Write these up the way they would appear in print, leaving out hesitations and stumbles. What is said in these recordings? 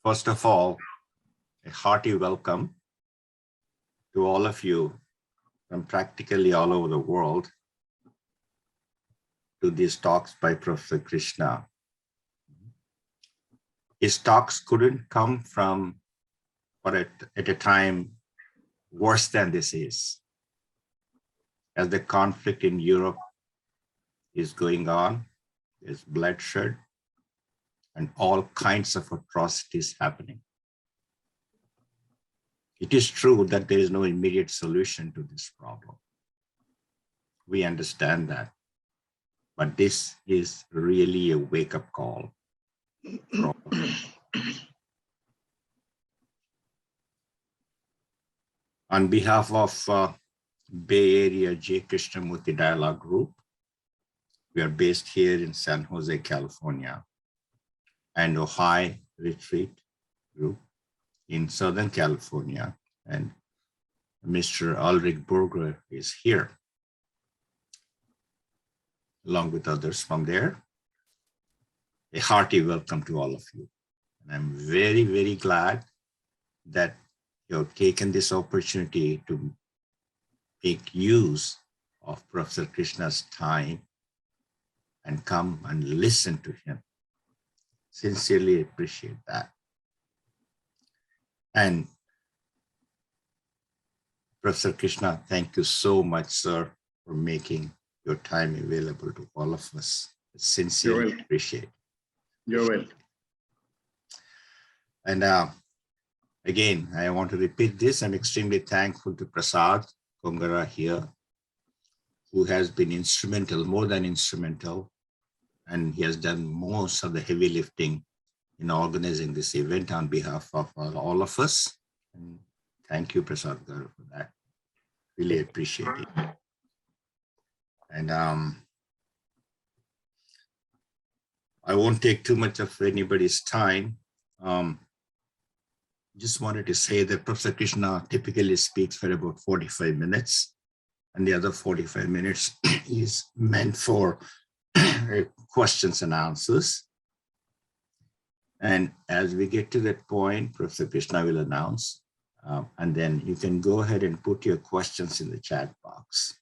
First of all, a hearty welcome to all of you from practically all over the world to these talks by Professor Krishna. His talks couldn't come from, or at a time worse than this is, as the conflict in Europe is going on, there's bloodshed and all kinds of atrocities happening. It is true that there is no immediate solution to this problem. We understand that, but this is really a wake-up call. On behalf of Bay Area J Krishnamurti Dialogue Group, we are based here in San Jose, California, and Ohio Retreat Group in Southern California, and Mr. Ulrich Berger is here, along with others from there. A hearty welcome to all of you. And I'm very, very glad that you have taken this opportunity to make use of Professor Krishna's time and come and listen to him. Sincerely appreciate that. And Professor Krishna, thank you so much, sir, for making your time available to all of us. Sincerely appreciate it. You're welcome. And again, I want to repeat this. I'm extremely thankful to Prasad Kongara here, who has been instrumental, more than instrumental, and he has done most of the heavy lifting in organizing this event on behalf of all of us. And thank you, Prasad Garu, for that. Really appreciate it. And I won't take too much of anybody's time. Just wanted to say that Professor Krishna typically speaks for about 45 minutes, and the other 45 minutes is meant for questions and answers. And as we get to that point, Professor Krishna will announce, and then you can go ahead and put your questions in the chat box.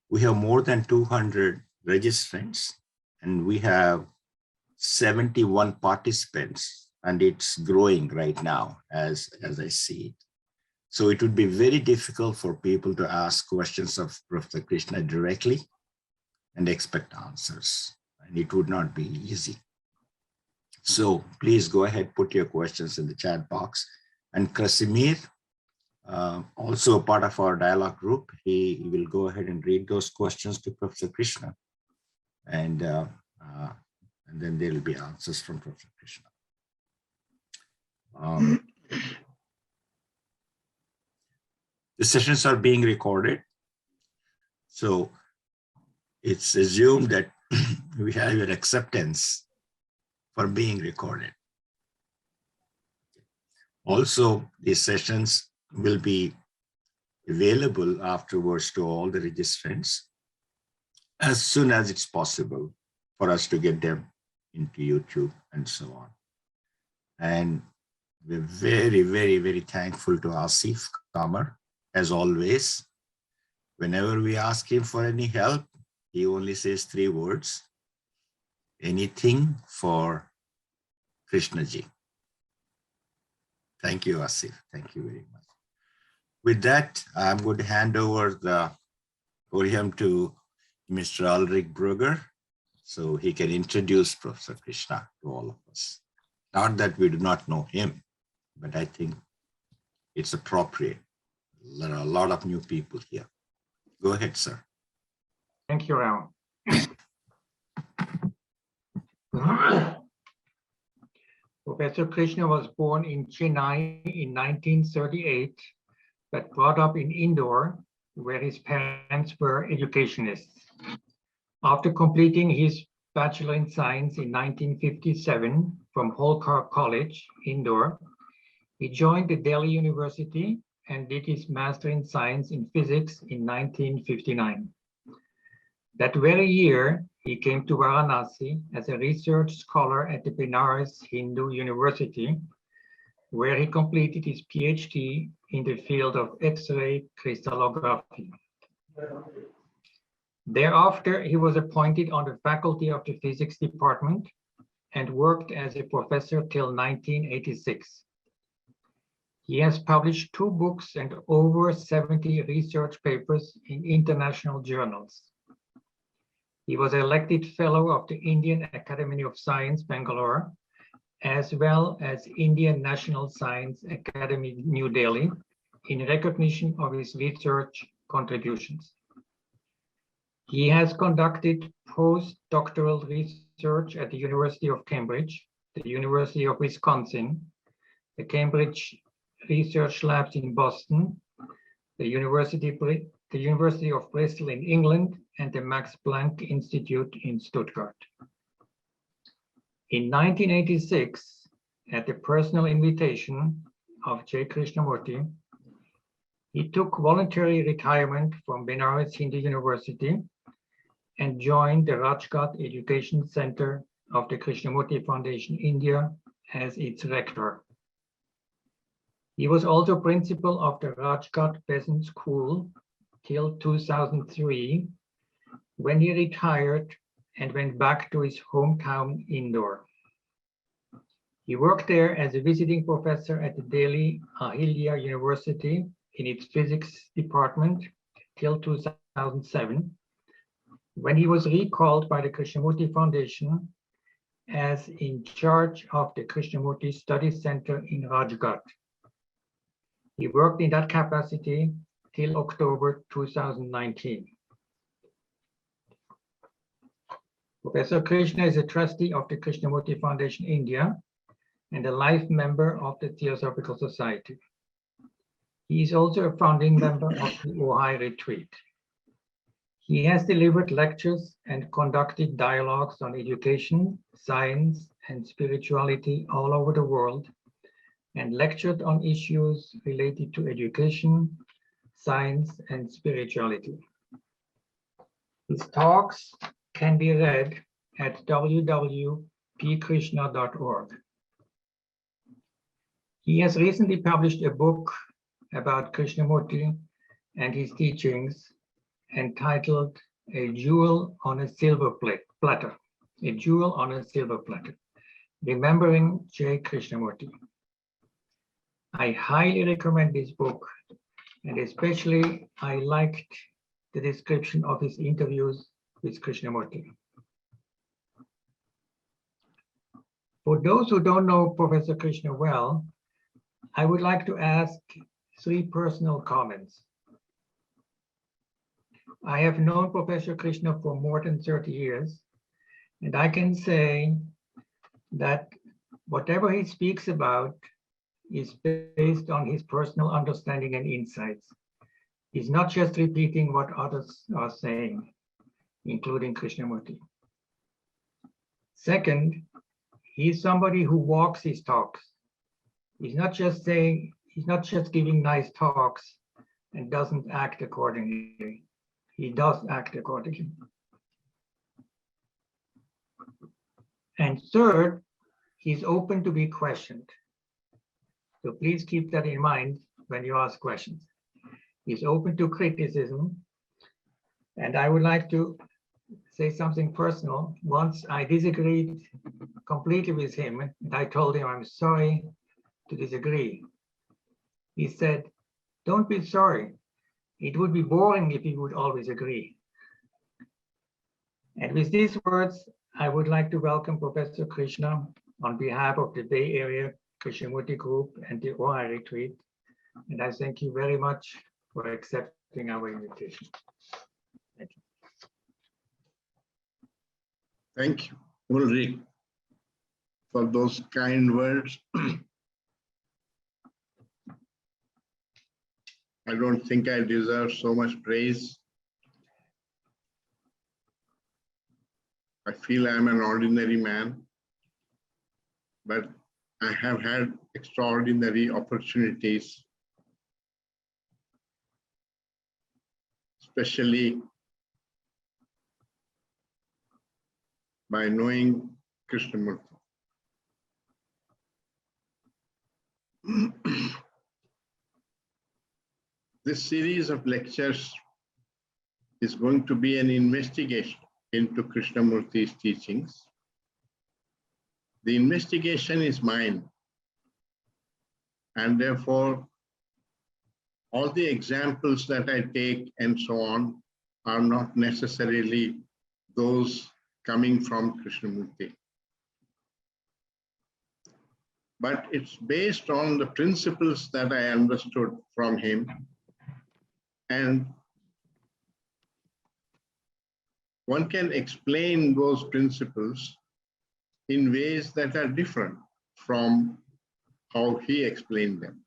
We have more than 200 registrants, and we have 71 participants, and it's growing right now as I see it. So it would be very difficult for people to ask questions of Professor Krishna directly and expect answers, and it would not be easy. So please go ahead, put your questions in the chat box. And Krasimir, also a part of our dialogue group, he will go ahead and read those questions to Professor Krishna, and then there will be answers from Professor Krishna. The sessions are being recorded, so it's assumed that we have your acceptance for being recorded. Also, these sessions will be available afterwards to all the registrants as soon as it's possible for us to get them into YouTube and so on. And we're very, very, very thankful to Asif Kamar, as always. Whenever we ask him for any help, he only says 3 words: anything for Krishnaji. Thank you, Asif. Thank you very much. With that, I'm going to hand over the podium to Mr. Ulrich Berger, so he can introduce Professor Krishna to all of us. Not that we do not know him, but I think it's appropriate. There are a lot of new people here. Go ahead, sir. Thank you, Ram. Professor Krishna was born in Chennai in 1938, but brought up in Indore, where his parents were educationists. After completing his Bachelor in Science in 1957 from Holkar College, Indore, he joined the Delhi University and did his Master in Science in Physics in 1959. That very year, he came to Varanasi as a research scholar at the Benares Hindu University, where he completed his PhD in the field of X-ray crystallography. Thereafter, he was appointed on the faculty of the physics department and worked as a professor till 1986. He has published 2 books and over 70 research papers in international journals. He was elected fellow of the Indian Academy of Science, Bangalore, as well as Indian National Science Academy, New Delhi, in recognition of his research contributions. He has conducted postdoctoral research at the University of Cambridge, the University of Wisconsin, the Cambridge Research Labs in Boston, the University of Bristol in England, and the Max Planck Institute in Stuttgart. In 1986, at the personal invitation of J Krishnamurti, he took voluntary retirement from Benares Hindu University and joined the Rajghat Education Center of the Krishnamurti Foundation, India, as its rector. He was also principal of the Rajghat Peasant School till 2003, when he retired and went back to his hometown, Indore. He worked there as a visiting professor at the Delhi Ahilya University in its physics department till 2007, when he was recalled by the Krishnamurti Foundation as in charge of the Krishnamurti Study Center in Rajghat. He worked in that capacity till October 2019. Professor Krishna is a trustee of the Krishnamurti Foundation India and a life member of the Theosophical Society. He is also a founding member of the Ojai Retreat. He has delivered lectures and conducted dialogues on education, science, and spirituality all over the world, and lectured on issues related to education, science, and spirituality. His talks can be read at www.pkrishna.org. He has recently published a book about Krishnamurti and his teachings entitled A Jewel on a Silver Platter, A Jewel on a Silver Platter, Remembering J Krishnamurti. I highly recommend this book, and especially I liked the description of his interviews with Krishnamurti. For those who don't know Professor Krishna well, I would like to ask 3 personal comments. I have known Professor Krishna for more than 30 years, and I can say that whatever he speaks about is based on his personal understanding and insights. He's not just repeating what others are saying, including Krishnamurti. Second, he's somebody who walks his talks. He's not just giving nice talks and doesn't act accordingly. He does act accordingly. And third, he's open to be questioned. So please keep that in mind when you ask questions. He's open to criticism. And I would like to say something personal. Once I disagreed completely with him, and I told him I'm sorry to disagree. He said, "Don't be sorry. It would be boring if you would always agree." And with these words, I would like to welcome Professor Krishna on behalf of the Bay Area Krishnamurti Group and the Ojai Retreat. And I thank you very much for accepting our invitation. Thank you. Thank you, Ulrich, for those kind words. I don't think I deserve so much praise. I feel I'm an ordinary man, but I have had extraordinary opportunities, especially by knowing Krishnamurti. This series of lectures is going to be an investigation into Krishnamurti's teachings. The investigation is mine, and therefore all the examples that I take and so on are not necessarily those coming from Krishnamurti. But it's based on the principles that I understood from him, and one can explain those principles in ways that are different from how he explained them.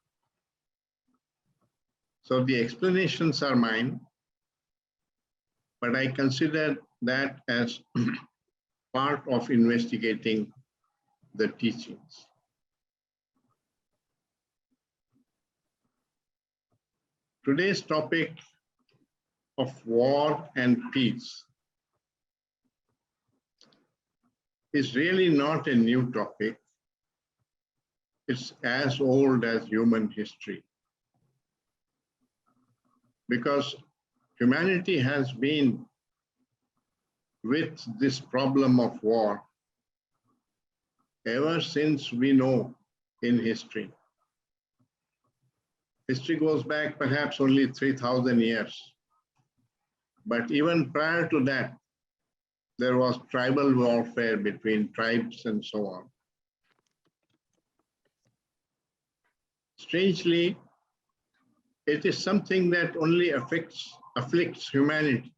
So the explanations are mine, but I consider that as part of investigating the teachings. Today's topic of war and peace is really not a new topic. It's as old as human history, because humanity has been with this problem of war ever since we know in history. History goes back perhaps only 3,000 years. But even prior to that, there was tribal warfare between tribes and so on. Strangely, it is something that only afflicts humanity.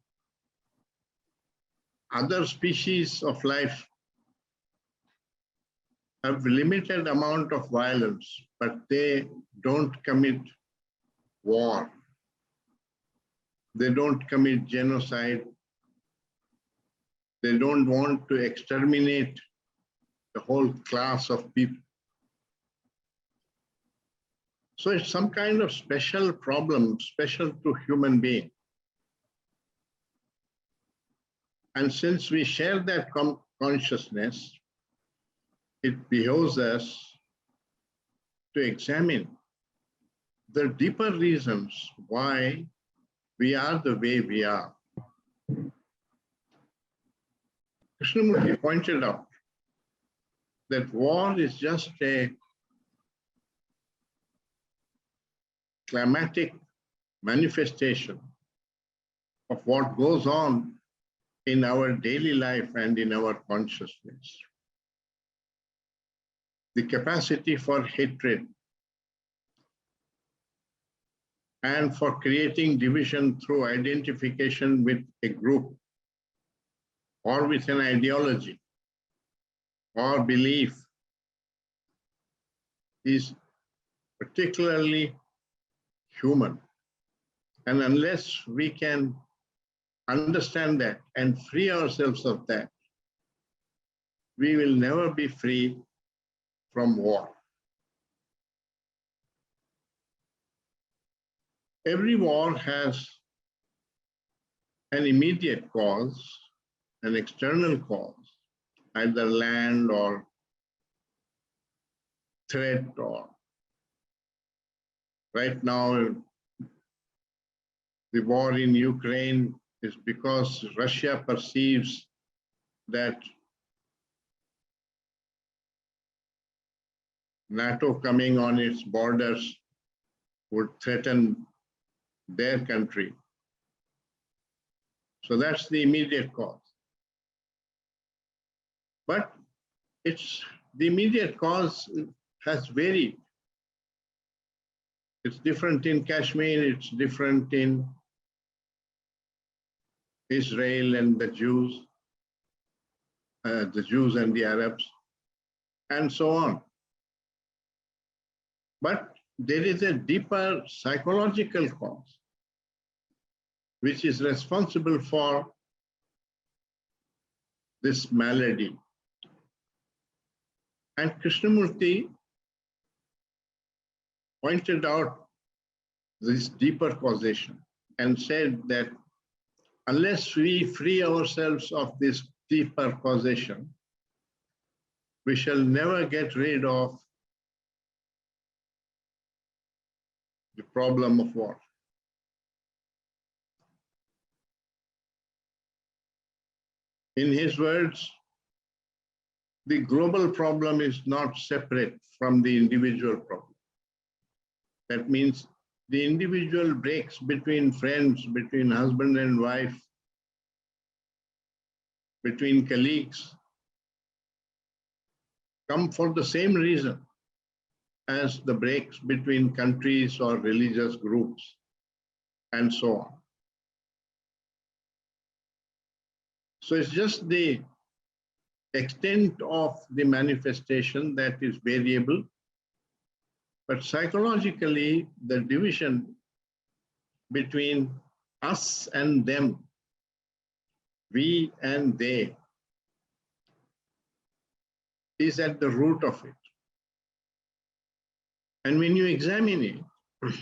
Other species of life have limited amount of violence, but they don't commit war. They don't commit genocide. They don't want to exterminate the whole class of people. So it's some kind of special problem, special to human being. And since we share that consciousness, it behoves us to examine the deeper reasons why we are the way we are. Krishnamurti pointed out that war is just a climatic manifestation of what goes on in our daily life and in our consciousness. The capacity for hatred and for creating division through identification with a group or with an ideology or belief is particularly human. And unless we can understand that and free ourselves of that, we will never be free from war. Every war has an immediate cause, an external cause, either land or threat, or right now the war in Ukraine is because Russia perceives that NATO coming on its borders would threaten their country. So that's the immediate cause. But the immediate cause has varied. It's different in Kashmir, it's different in Israel and the Jews and the Arabs, and so on. But there is a deeper psychological cause which is responsible for this malady. And Krishnamurti pointed out this deeper causation and said that unless we free ourselves of this deeper causation, we shall never get rid of the problem of war. In his words, the global problem is not separate from the individual problem. That means the individual breaks between friends, between husband and wife, between colleagues, come for the same reason as the breaks between countries or religious groups, and so on. So it's just the extent of the manifestation that is variable, but psychologically, the division between us and them, we and they, is at the root of it. And when you examine it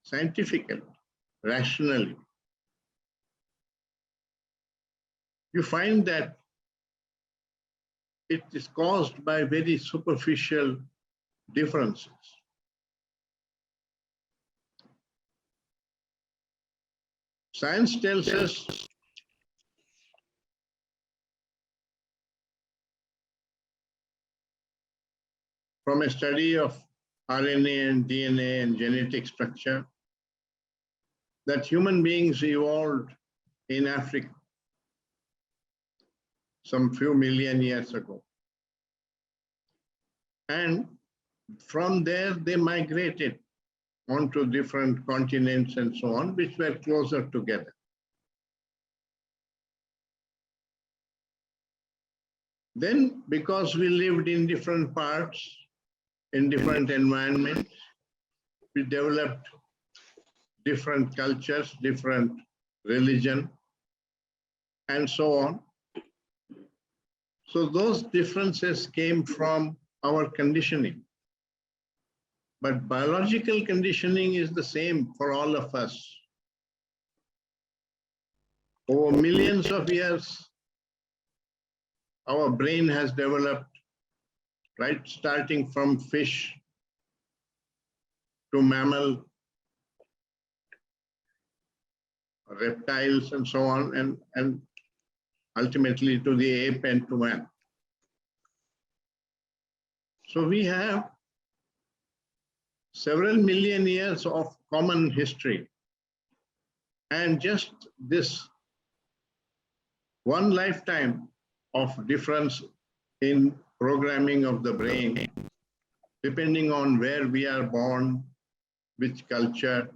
scientifically, rationally, you find that it is caused by very superficial differences. Science tells us from a study of RNA and DNA and genetic structure that human beings evolved in Africa some few million years ago. And from there, they migrated onto different continents and so on, which were closer together. Then, because we lived in different parts, in different environments, we developed different cultures, different religion, and so on. So those differences came from our conditioning. But biological conditioning is the same for all of us. Over millions of years, our brain has developed, right, starting from fish to mammal, reptiles, and so on, and ultimately to the ape and to man. So we have several million years of common history. And just this one lifetime of difference in programming of the brain, depending on where we are born, which culture,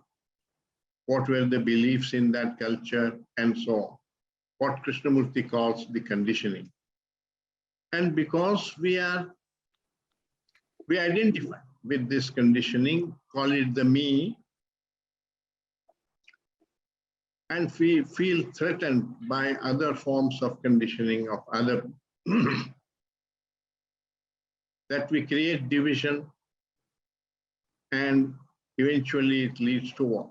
what were the beliefs in that culture, and so on. What Krishnamurti calls the conditioning. And because we identify with this conditioning, call it the me, and we feel threatened by other forms of conditioning of other, that we create division, and eventually it leads to war.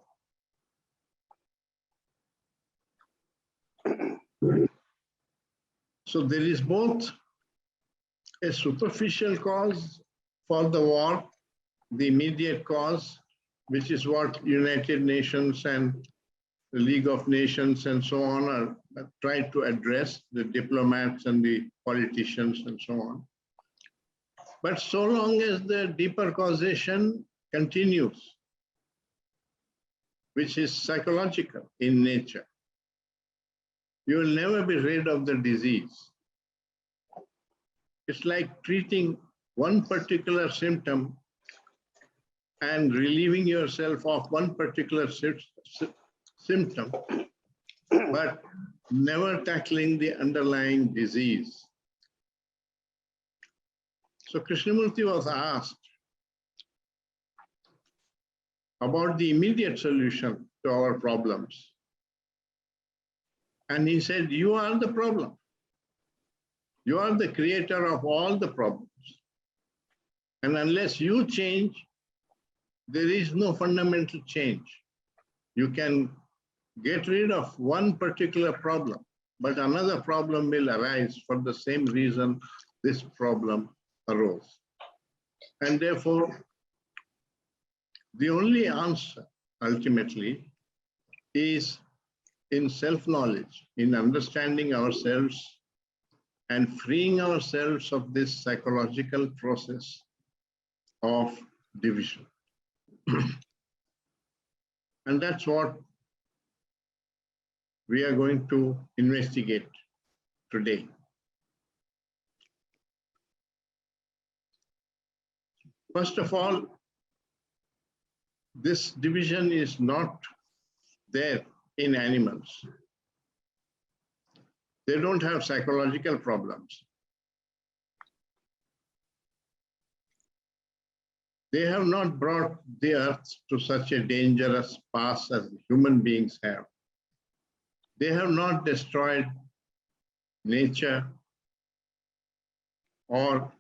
So there is both a superficial cause for the war, the immediate cause, which is what United Nations and the League of Nations and so on are trying to address, the diplomats and the politicians and so on. But so long as the deeper causation continues, which is psychological in nature, you will never be rid of the disease. It's like treating one particular symptom and relieving yourself of one particular symptom, but never tackling the underlying disease. So Krishnamurti was asked about the immediate solution to our problems. And he said, you are the problem. You are the creator of all the problems. And unless you change, there is no fundamental change. You can get rid of one particular problem, but another problem will arise for the same reason this problem arose. And therefore, the only answer ultimately is in self-knowledge, in understanding ourselves and freeing ourselves of this psychological process of division. And that's what we are going to investigate today. First of all, this division is not there in animals. They don't have psychological problems. They have not brought the earth to such a dangerous pass as human beings have. They have not destroyed nature or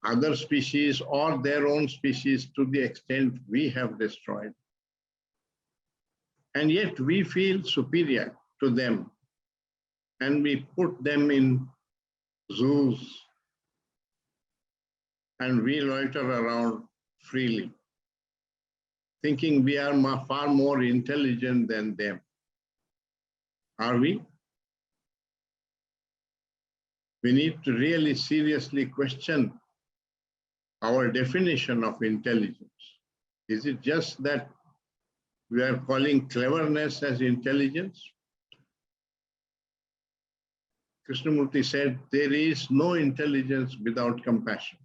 other species or their own species to the extent we have destroyed. And yet we feel superior to them, and we put them in zoos and we loiter around freely, thinking we are far more intelligent than them. Are we? We need to really seriously question our definition of intelligence. Is it just that we are calling cleverness as intelligence? Krishnamurti said, there is no intelligence without compassion.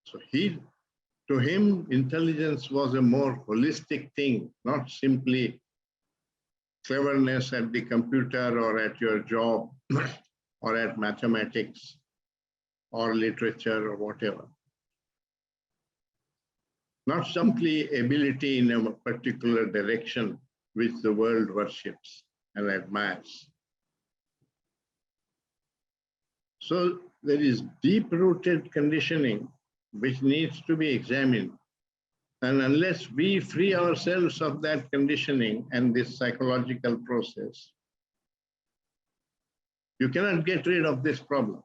So to him, intelligence was a more holistic thing, not simply cleverness at the computer or at your job or at mathematics or literature or whatever. Not simply ability in a particular direction which the world worships and admires. So there is deep-rooted conditioning which needs to be examined. And unless we free ourselves of that conditioning and this psychological process, you cannot get rid of this problem.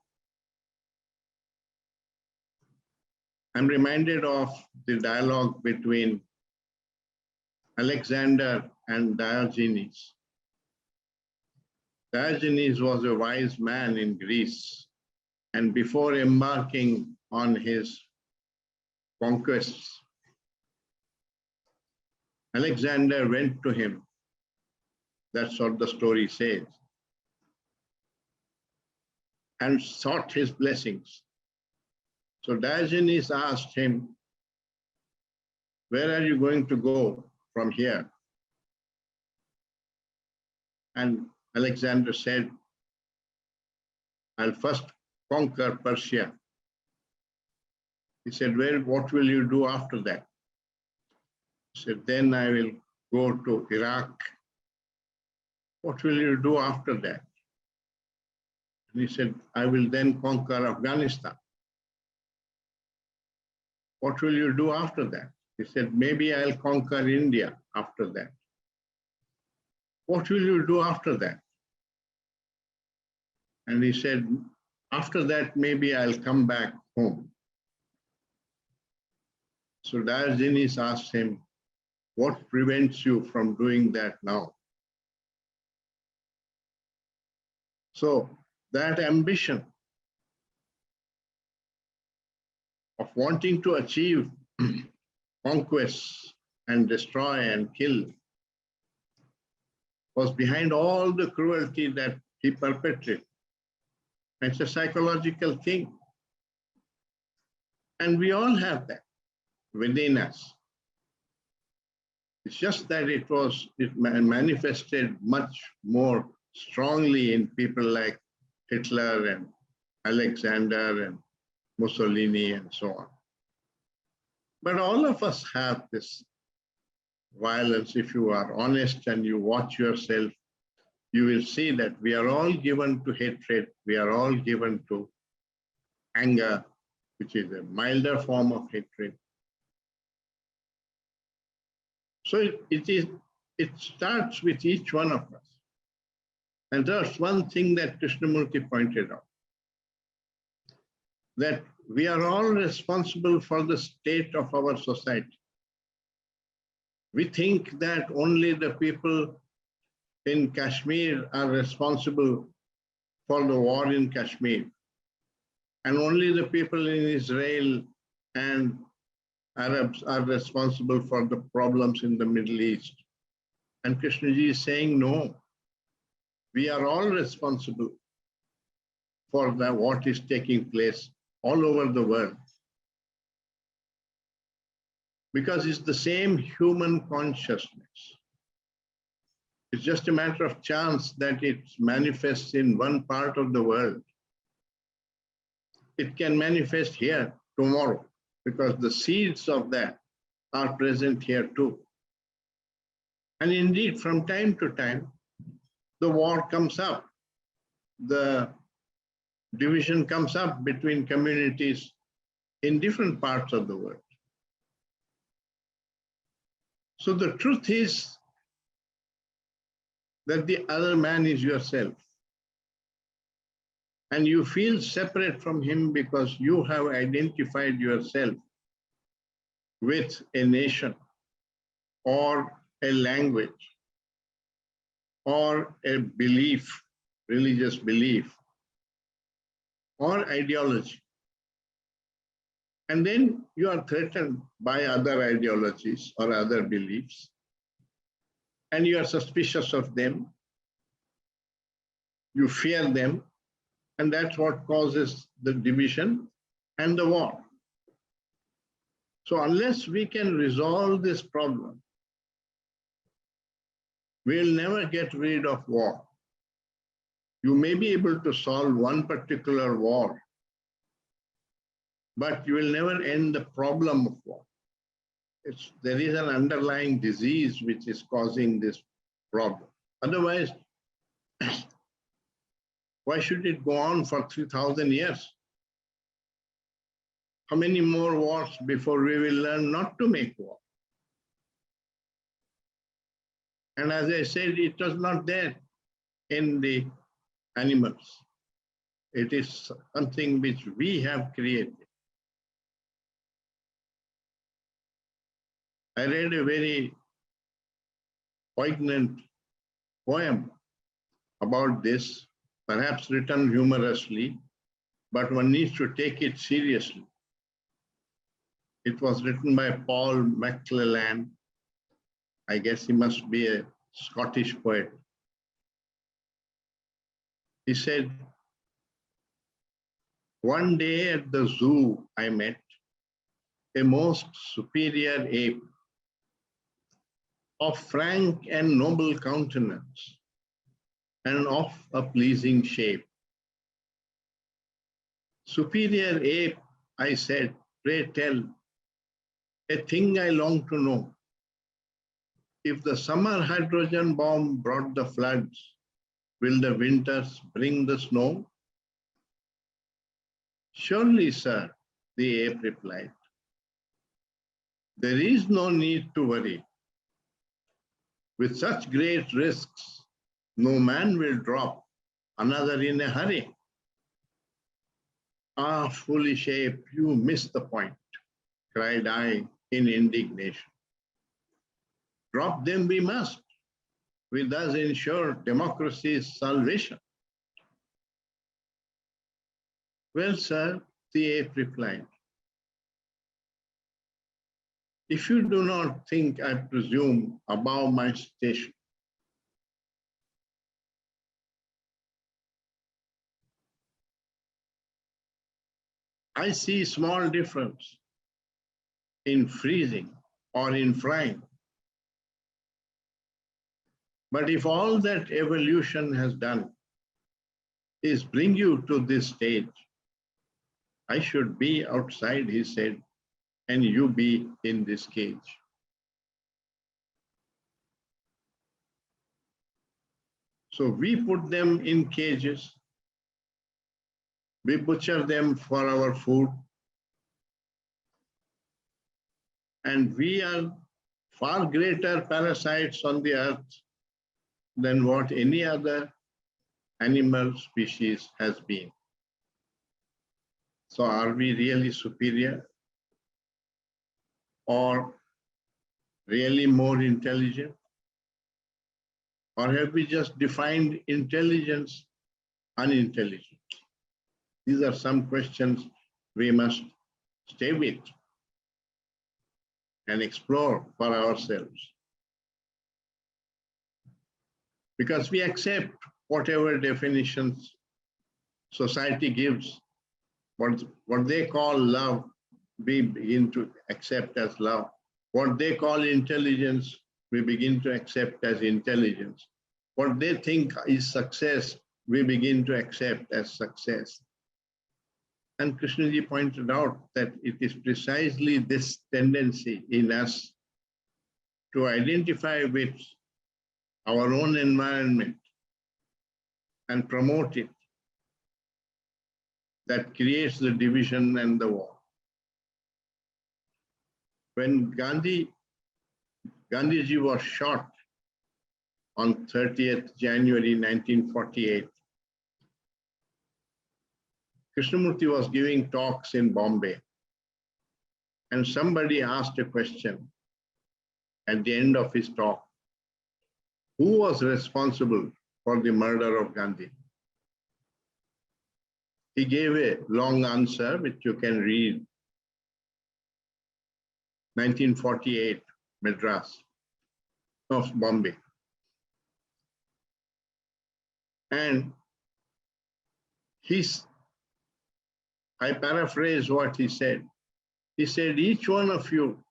I'm reminded of the dialogue between Alexander and Diogenes. Diogenes was a wise man in Greece, and before embarking on his conquests, Alexander went to him. That's what the story says. And sought his blessings. So Diogenes asked him, where are you going to go from here? And Alexander said, I'll first conquer Persia. He said, well, what will you do after that? He said, then I will go to Iraq. What will you do after that? And he said, I will then conquer Afghanistan. What will you do after that? He said, maybe I'll conquer India after that. What will you do after that? And he said, after that, maybe I'll come back home. So Diogenes asked him, what prevents you from doing that now? So that ambition of wanting to achieve conquests and destroy and kill was behind all the cruelty that he perpetrated. It's a psychological thing. And we all have that within us. It's just that it manifested much more strongly in people like Hitler and Alexander and Mussolini and so on. But all of us have this violence. If you are honest and you watch yourself, you will see that we are all given to hatred. We are all given to anger, which is a milder form of hatred. So it starts with each one of us. And that's one thing that Krishnamurti pointed out, that we are all responsible for the state of our society. We think that only the people in Kashmir are responsible for the war in Kashmir, and only the people in Israel and Arabs are responsible for the problems in the Middle East. And Krishnaji is saying, no, we are all responsible for what is taking place all over the world. Because it's the same human consciousness. It's just a matter of chance that it manifests in one part of the world. It can manifest here tomorrow, because the seeds of that are present here too. And indeed, from time to time, the war comes up. The division comes up between communities in different parts of the world. So the truth is that the other man is yourself. And you feel separate from him because you have identified yourself with a nation or a language or a belief, religious belief, or ideology. And then you are threatened by other ideologies or other beliefs, and you are suspicious of them, you fear them, and that's what causes the division and the war. So unless we can resolve this problem, we'll never get rid of war. You may be able to solve one particular war, but you will never end the problem of war. There is an underlying disease which is causing this problem. Otherwise, why should it go on for 3,000 years? How many more wars before we will learn not to make war? And as I said, it was not there in the animals. It is something which we have created. I read a very poignant poem about this, perhaps written humorously, but one needs to take it seriously. It was written by Paul McClellan. I guess he must be a Scottish poet. He said, "One day at the zoo I met a most superior ape of frank and noble countenance and of a pleasing shape. Superior ape, I said, pray tell, a thing I long to know. If the summer hydrogen bomb brought the floods, will the winters bring the snow?" "Surely, sir," the ape replied. "There is no need to worry. With such great risks, no man will drop another in a hurry." "Ah, foolish ape, you miss the point," cried I in indignation. "Drop them we must. We thus ensure democracy's salvation." "Well, sir," the ape replied, "if you do not think I presume above my station, I see small difference in freezing or in flying. But if all that evolution has done is bring you to this stage, I should be outside," he said, "and you be in this cage." So we put them in cages, we butcher them for our food, and we are far greater parasites on the earth than what any other animal species has been. So are we really superior or really more intelligent? Or have we just defined intelligence unintelligent? These are some questions we must stay with and explore for ourselves. Because we accept whatever definitions society gives, what they call love, we begin to accept as love. What they call intelligence, we begin to accept as intelligence. What they think is success, we begin to accept as success. And Krishnaji pointed out that it is precisely this tendency in us to identify with our own environment and promote it that creates the division and the war. When Gandhiji was shot on 30th January 1948, Krishnamurti was giving talks in Bombay, and somebody asked a question at the end of his talk: who was responsible for the murder of Gandhi? He gave a long answer, which you can read. 1948, Madras of Bombay. And I paraphrase what he said. He said, each one of you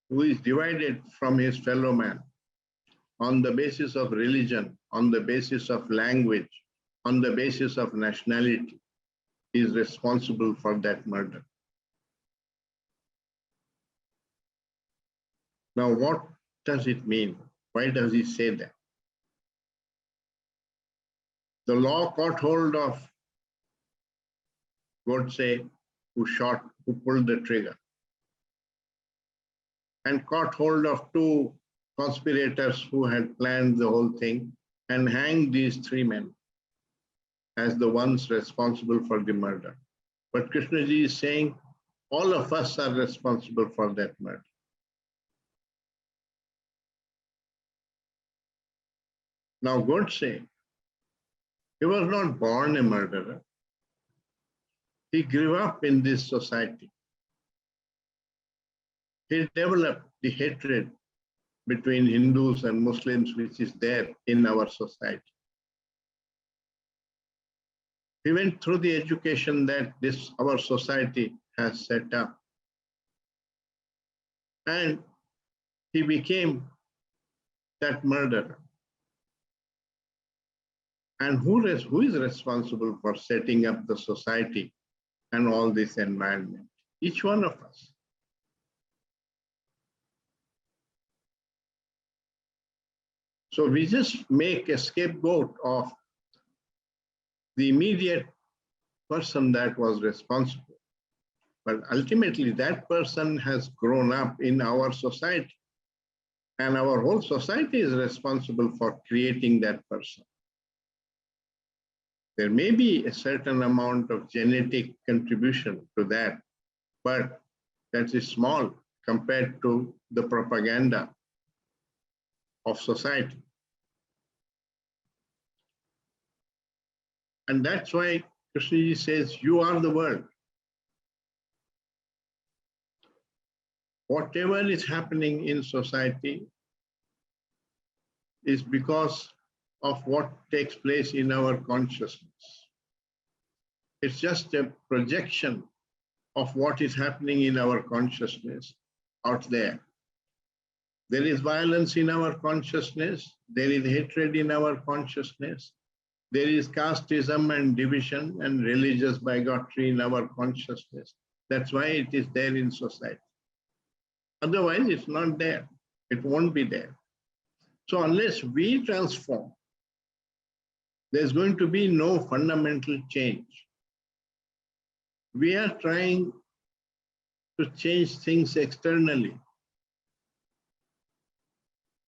who is divided from his fellow man on the basis of religion, on the basis of language, on the basis of nationality, is responsible for that murder. Now, what does it mean? Why does he say that? The law caught hold of Godse, who pulled the trigger, and caught hold of two conspirators who had planned the whole thing and hanged these three men as the ones responsible for the murder. But Krishnaji is saying all of us are responsible for that murder. Now, Godse, he was not born a murderer. He grew up in this society. He developed the hatred between Hindus and Muslims, which is there in our society. He went through the education that our society has set up. And he became that murderer. And who is responsible for setting up the society and all this environment? Each one of us. So we just make a scapegoat of the immediate person that was responsible. But ultimately, that person has grown up in our society. And our whole society is responsible for creating that person. There may be a certain amount of genetic contribution to that, but that is small compared to the propaganda of society. And that's why Krishnaji says, you are the world. Whatever is happening in society is because of what takes place in our consciousness. It's just a projection of what is happening in our consciousness out there. There is violence in our consciousness. There is hatred in our consciousness. There is casteism and division and religious bigotry in our consciousness. That's why it is there in society. Otherwise, it's not there. It won't be there. So unless we transform, there's going to be no fundamental change. We are trying to change things externally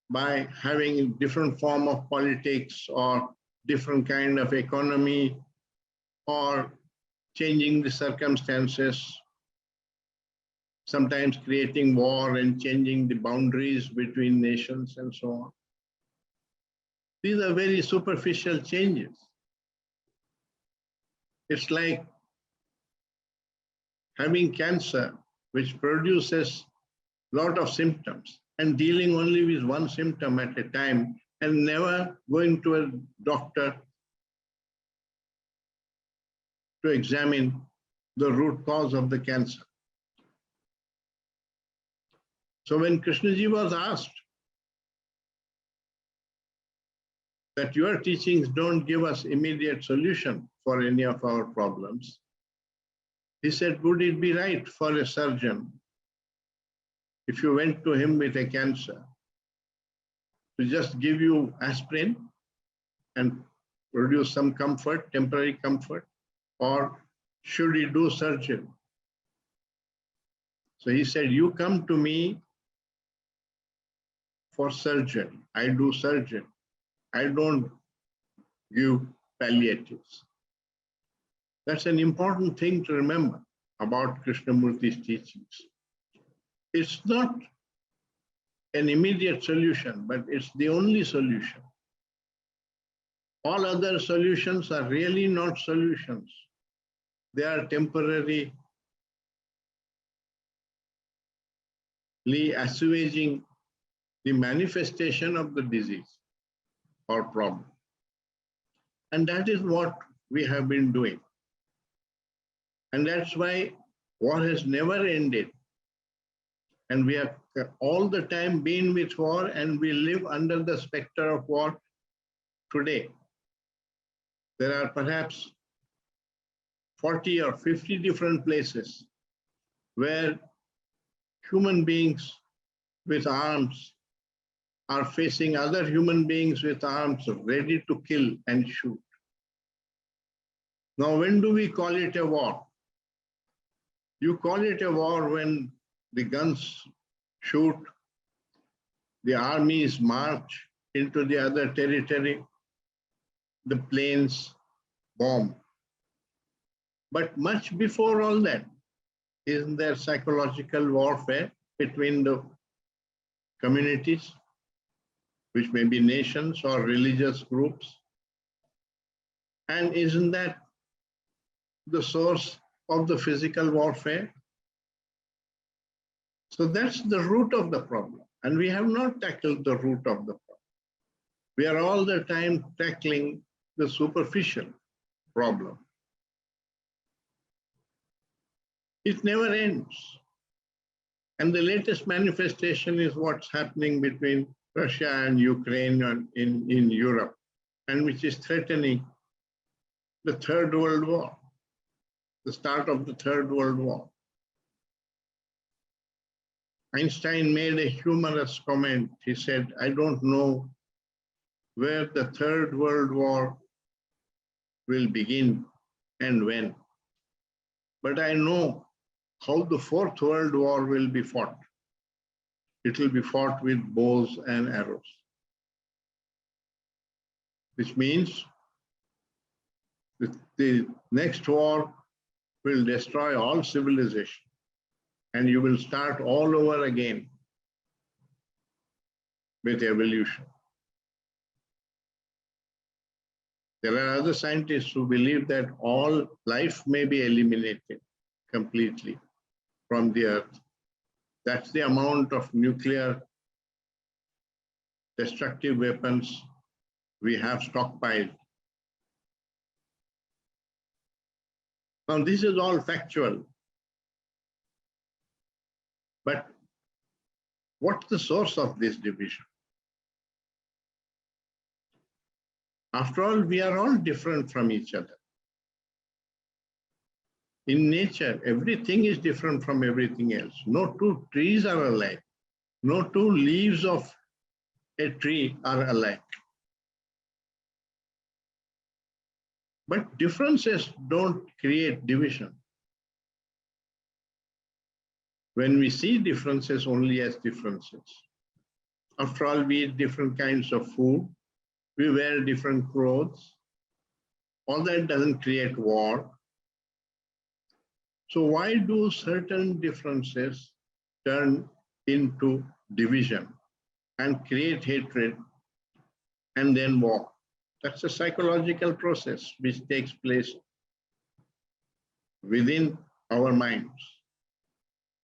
by having a different form of politics or different kind of economy or changing the circumstances, sometimes creating war and changing the boundaries between nations and so on. These are very superficial changes. It's like having cancer, which produces a lot of symptoms, and dealing only with one symptom at a time and never going to a doctor to examine the root cause of the cancer. So when Krishnaji was asked that your teachings don't give us immediate solution for any of our problems, he said, would it be right for a surgeon, if you went to him with a cancer, to just give you aspirin and produce some comfort, temporary comfort, or should he do surgery? So he said, you come to me for surgery. I do surgery. I don't give palliatives. That's an important thing to remember about Krishnamurti's teachings. It's not an immediate solution, but it's the only solution. All other solutions are really not solutions. They are temporarily assuaging the manifestation of the disease or problem. And that is what we have been doing. And that's why war has never ended. And we have all the time been with war, and we live under the specter of war today. There are perhaps 40 or 50 different places where human beings with arms are facing other human beings with arms ready to kill and shoot. Now, when do we call it a war? You call it a war when the guns shoot, the armies march into the other territory, the planes bomb. But much before all that, isn't there psychological warfare between the communities, which may be nations or religious groups? And isn't that the source of the physical warfare? So that's the root of the problem. And we have not tackled the root of the problem. We are all the time tackling the superficial problem. It never ends. And the latest manifestation is what's happening between Russia and Ukraine and in Europe, and which is threatening the Third World War, the start of the Third World War. Einstein made a humorous comment. He said, I don't know where the Third World War will begin and when, but I know how the Fourth World War will be fought. It will be fought with bows and arrows, which means that the next war will destroy all civilization, and you will start all over again with evolution. There are other scientists who believe that all life may be eliminated completely from the earth. That's the amount of nuclear destructive weapons we have stockpiled. Now, this is all factual. But what's the source of this division? After all, we are all different from each other. In nature, everything is different from everything else. No two trees are alike. No two leaves of a tree are alike. But differences don't create division. When we see differences only as differences. After all, we eat different kinds of food. We wear different clothes. all that doesn't create war. So why do certain differences turn into division and create hatred and then war? That's a psychological process which takes place within our minds.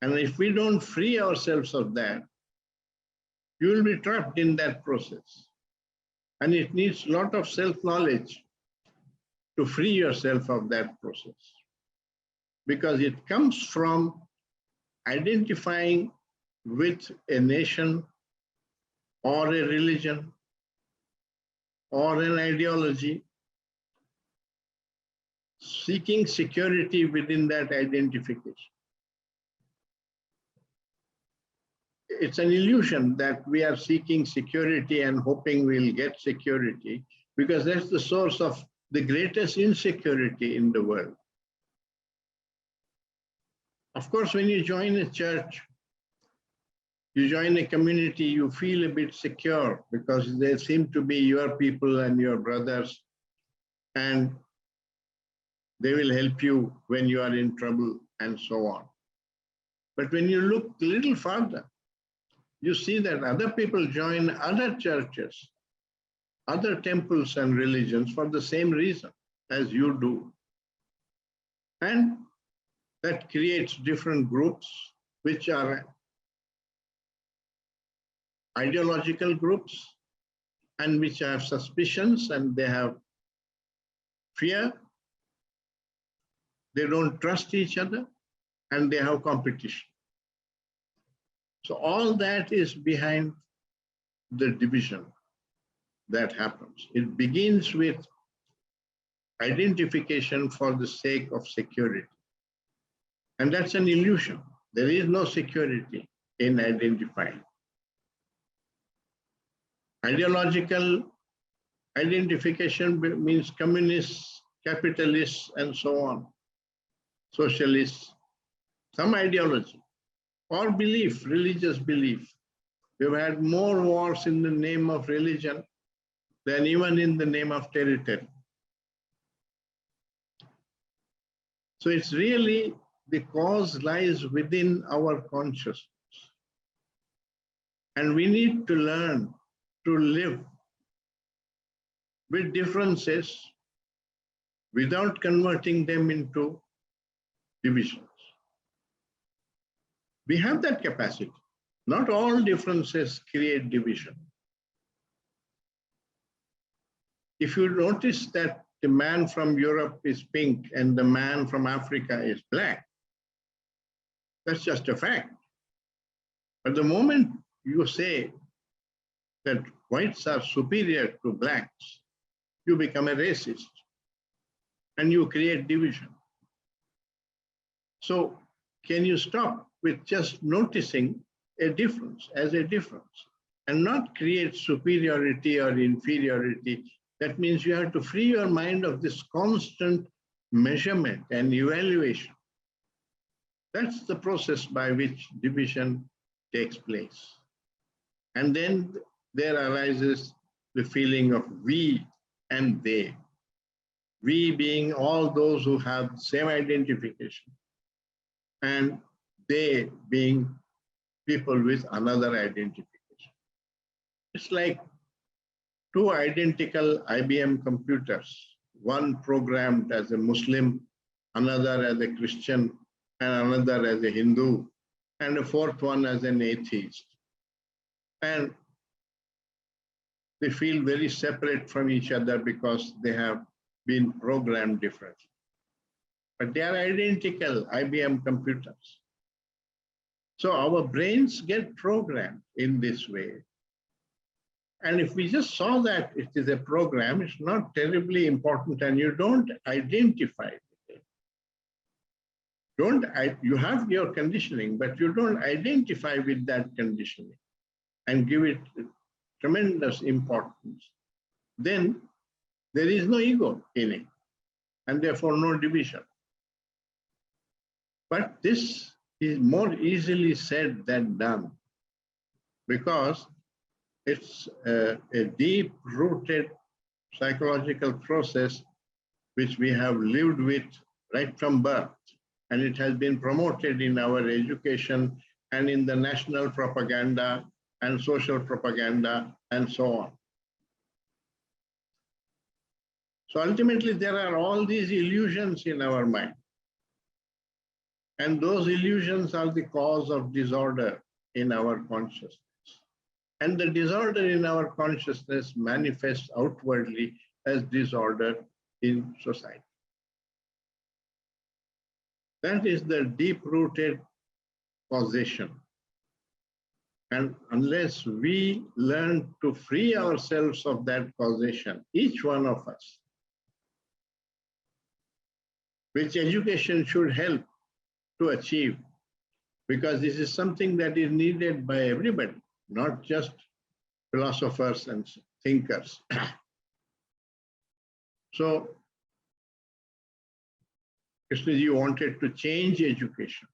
And if we don't free ourselves of that, you will be trapped in that process. And it needs a lot of self-knowledge to free yourself of that process, because it comes from identifying with a nation or a religion or an ideology, seeking security within that identification. It's an illusion that we are seeking security and hoping we'll get security, because that's the source of the greatest insecurity in the world. Of course, when you join a church, you join a community, you feel a bit secure because they seem to be your people and your brothers, and they will help you when you are in trouble and so on. But when you look a little further, you see that other people join other churches, other temples and religions for the same reason as you do. And that creates different groups, which are ideological groups and which have suspicions and they have fear. They don't trust each other and they have competition. So all that is behind the division that happens. It begins with identification for the sake of security. And that's an illusion. There is no security in identifying. Ideological identification means communists, capitalists, and so on, socialists, some ideology, or belief, religious belief. We've had more wars in the name of religion than even in the name of territory. So it's really the cause lies within our consciousness. And we need to learn to live with differences without converting them into divisions. We have that capacity. Not all differences create division. If you notice that the man from Europe is pink and the man from Africa is black, that's just a fact. But the moment you say that whites are superior to blacks, you become a racist and you create division. So can you stop with just noticing a difference as a difference and not create superiority or inferiority? That means you have to free your mind of this constant measurement and evaluation. That's the process by which division takes place. And then there arises the feeling of we and they. We being all those who have the same identification, and they being people with another identification. It's like two identical IBM computers, one programmed as a Muslim, another as a Christian, and another as a Hindu, and a fourth one as an atheist. And they feel very separate from each other because they have been programmed differently. But they are identical IBM computers. So our brains get programmed in this way. And if we just saw that it is a program, it's not terribly important and you don't identify with it. You have your conditioning, but you don't identify with that conditioning and give it tremendous importance. Then there is no ego in it and therefore no division. But this is more easily said than done because it's a deep-rooted psychological process which we have lived with right from birth, and it has been promoted in our education and in the national propaganda and social propaganda and so on. So ultimately, there are all these illusions in our mind. And those illusions are the cause of disorder in our consciousness. And the disorder in our consciousness manifests outwardly as disorder in society. That is the deep-rooted causation. And unless we learn to free ourselves of that causation, each one of us, which education should help to achieve, because this is something that is needed by everybody, not just philosophers and thinkers. So, Krishnaji wanted to change education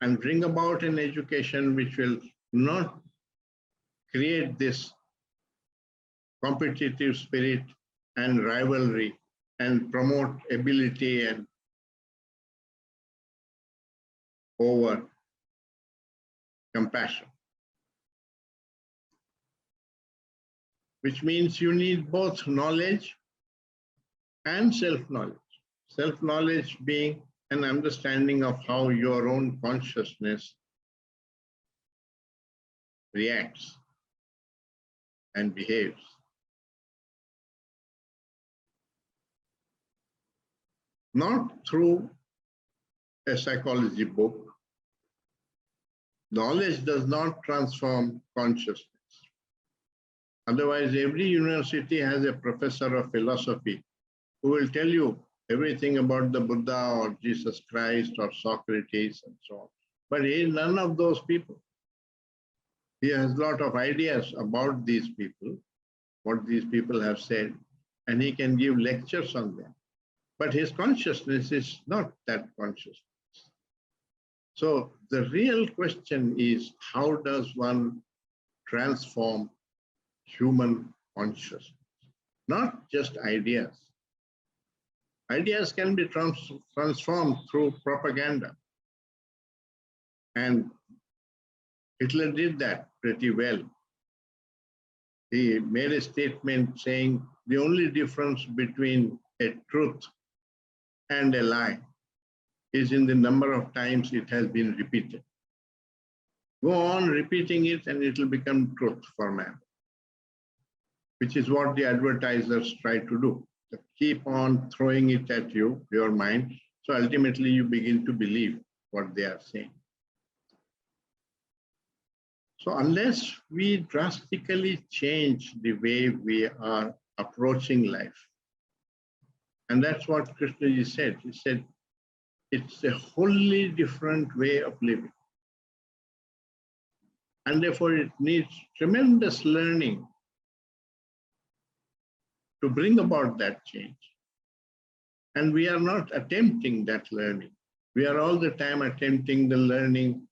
and bring about an education which will not create this competitive spirit and rivalry and promote ability and over compassion. Which means you need both knowledge and self-knowledge. Self-knowledge being an understanding of how your own consciousness reacts and behaves. Not through a psychology book. Knowledge does not transform consciousness. Otherwise, every university has a professor of philosophy who will tell you everything about the Buddha or Jesus Christ or Socrates and so on. But he is none of those people. He has a lot of ideas about these people, what these people have said, and he can give lectures on them. But his consciousness is not that consciousness. So the real question is, how does one transform human consciousness? Not just ideas. Ideas can be transformed through propaganda. And Hitler did that pretty well. He made a statement saying the only difference between a truth and a lie is in the number of times it has been repeated. Go on repeating it and it will become truth for man, which is what the advertisers try to do. They keep on throwing it at you, your mind, so ultimately you begin to believe what they are saying. So unless we drastically change the way we are approaching life, and that's what Krishnaji said. He said, it's a wholly different way of living. And therefore it needs tremendous learning to bring about that change. And we are not attempting that learning. We are all the time attempting the learning,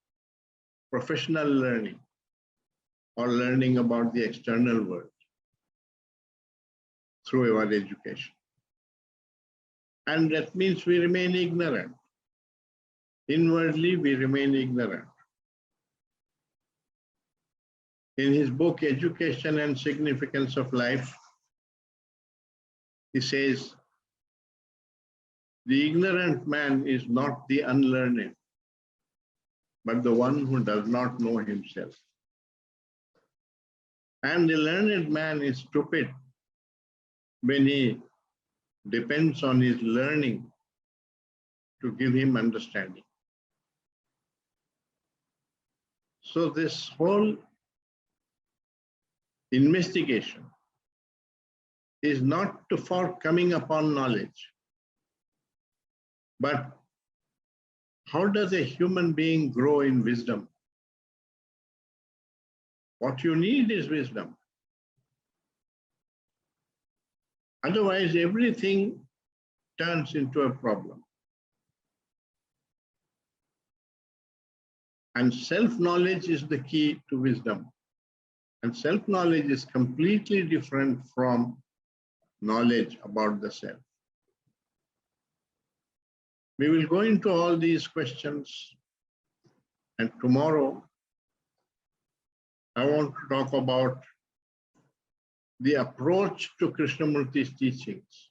professional learning, or learning about the external world through our education. And that means we remain ignorant. Inwardly, we remain ignorant. In his book, Education and Significance of Life, he says, the ignorant man is not the unlearned, but the one who does not know himself. And the learned man is stupid when he depends on his learning to give him understanding. So this whole investigation is not for coming upon knowledge, but how does a human being grow in wisdom? What you need is wisdom. Otherwise, everything turns into a problem. And self-knowledge is the key to wisdom. And self-knowledge is completely different from knowledge about the self. We will go into all these questions, and tomorrow I want to talk about the approach to Krishnamurti's teachings,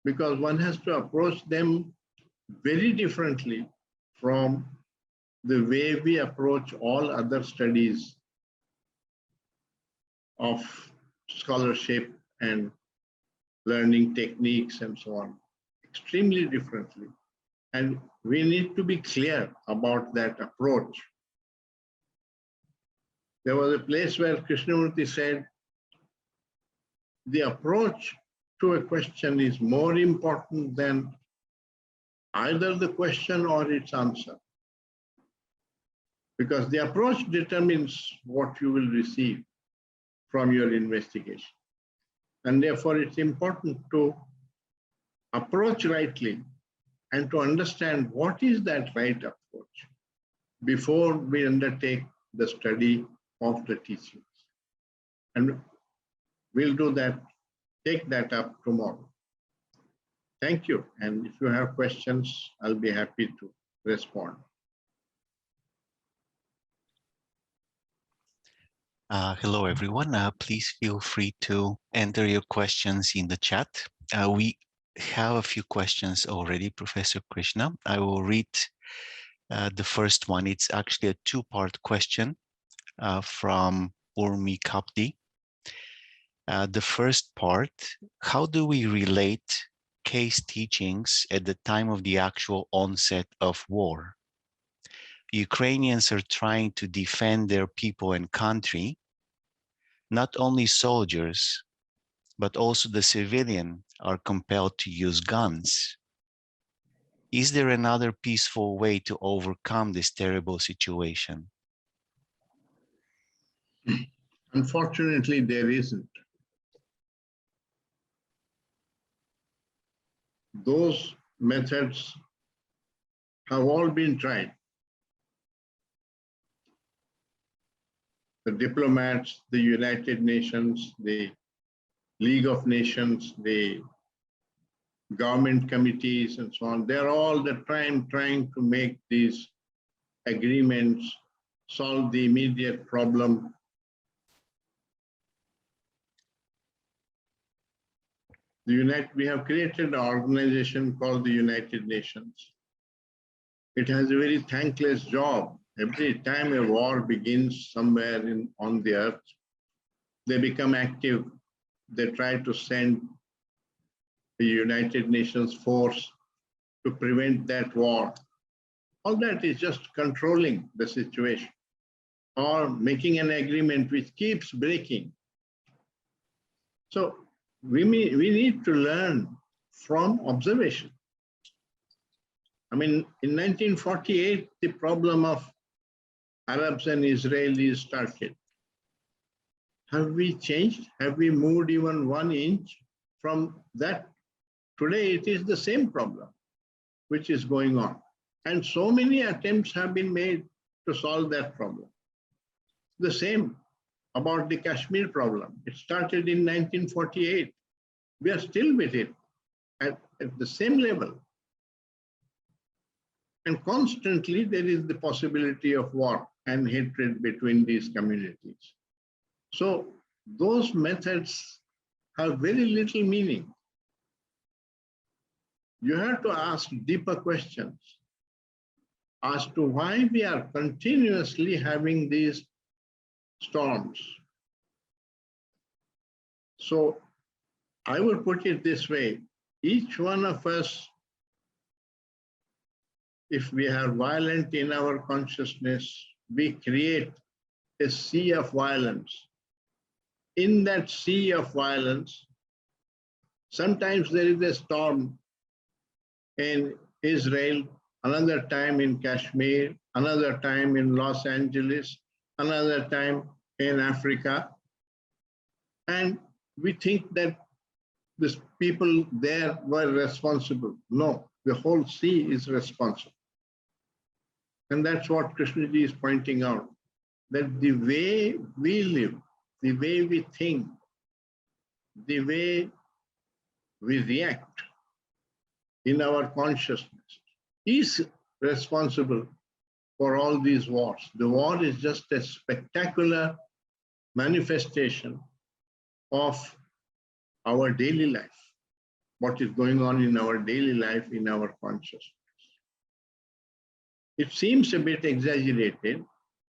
because one has to approach them very differently from the way we approach all other studies of scholarship and learning techniques and so on, extremely differently. And we need to be clear about that approach. There was a place where Krishnamurti said, the approach to a question is more important than either the question or its answer, because the approach determines what you will receive from your investigation. And therefore, it's important to approach rightly and to understand what is that right approach before we undertake the study of the teachings. And we'll do that, take that up tomorrow. Thank you. And if you have questions, I'll be happy to respond. Hello, everyone. Please feel free to enter your questions in the chat. We have a few questions already, Professor Krishna. I will read the first one. It's actually a two-part question from Urmi Kapdi. The first part, how do we relate case teachings at the time of the actual onset of war? Ukrainians are trying to defend their people and country. Not only soldiers, but also the civilian are compelled to use guns. Is there another peaceful way to overcome this terrible situation? Unfortunately, there isn't. Those methods have all been tried. The diplomats, the United Nations, the League of Nations, the government committees and so on, they're all the time trying to make these agreements, solve the immediate problem. We have created an organization called the United Nations. It has a very thankless job. Every time a war begins somewhere on the earth, they become active. They try to send the United Nations force to prevent that war. All that is just controlling the situation or making an agreement which keeps breaking. So we need to learn from observation. I mean, in 1948, the problem of Arabs and Israelis started. Have we changed? Have we moved even 1 inch from that? Today, it is the same problem which is going on. And so many attempts have been made to solve that problem. The same about the Kashmir problem. It started in 1948. We are still with it at the same level. And constantly there is the possibility of war and hatred between these communities. So those methods have very little meaning. You have to ask deeper questions as to why we are continuously having these storms. So I will put it this way, each one of us, if we are violent in our consciousness, we create a sea of violence. In that sea of violence, sometimes there is a storm in Israel, another time in Kashmir, another time in Los Angeles, another time in Africa. And we think that these people there were responsible. No, the whole sea is responsible. And that's what Krishnaji is pointing out, that the way we live, the way we think, the way we react in our consciousness is responsible for all these wars. The war is just a spectacular manifestation of our daily life, what is going on in our daily life, in our consciousness. It seems a bit exaggerated,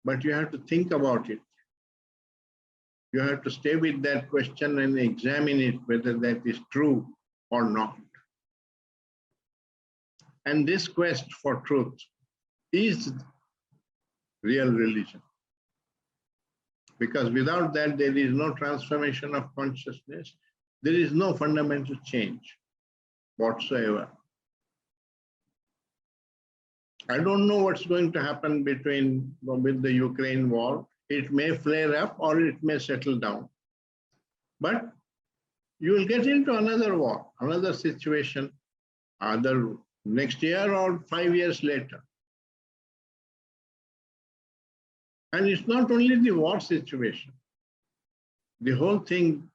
but you have to think about it. You have to stay with that question and examine it, whether that is true or not. And this quest for truth is real religion. Because without that, there is no transformation of consciousness. There is no fundamental change whatsoever. I don't know what's going to happen with the Ukraine war. It may flare up or it may settle down. But you will get into another war, another situation, either next year or 5 years later. And it's not only the war situation. The whole thing,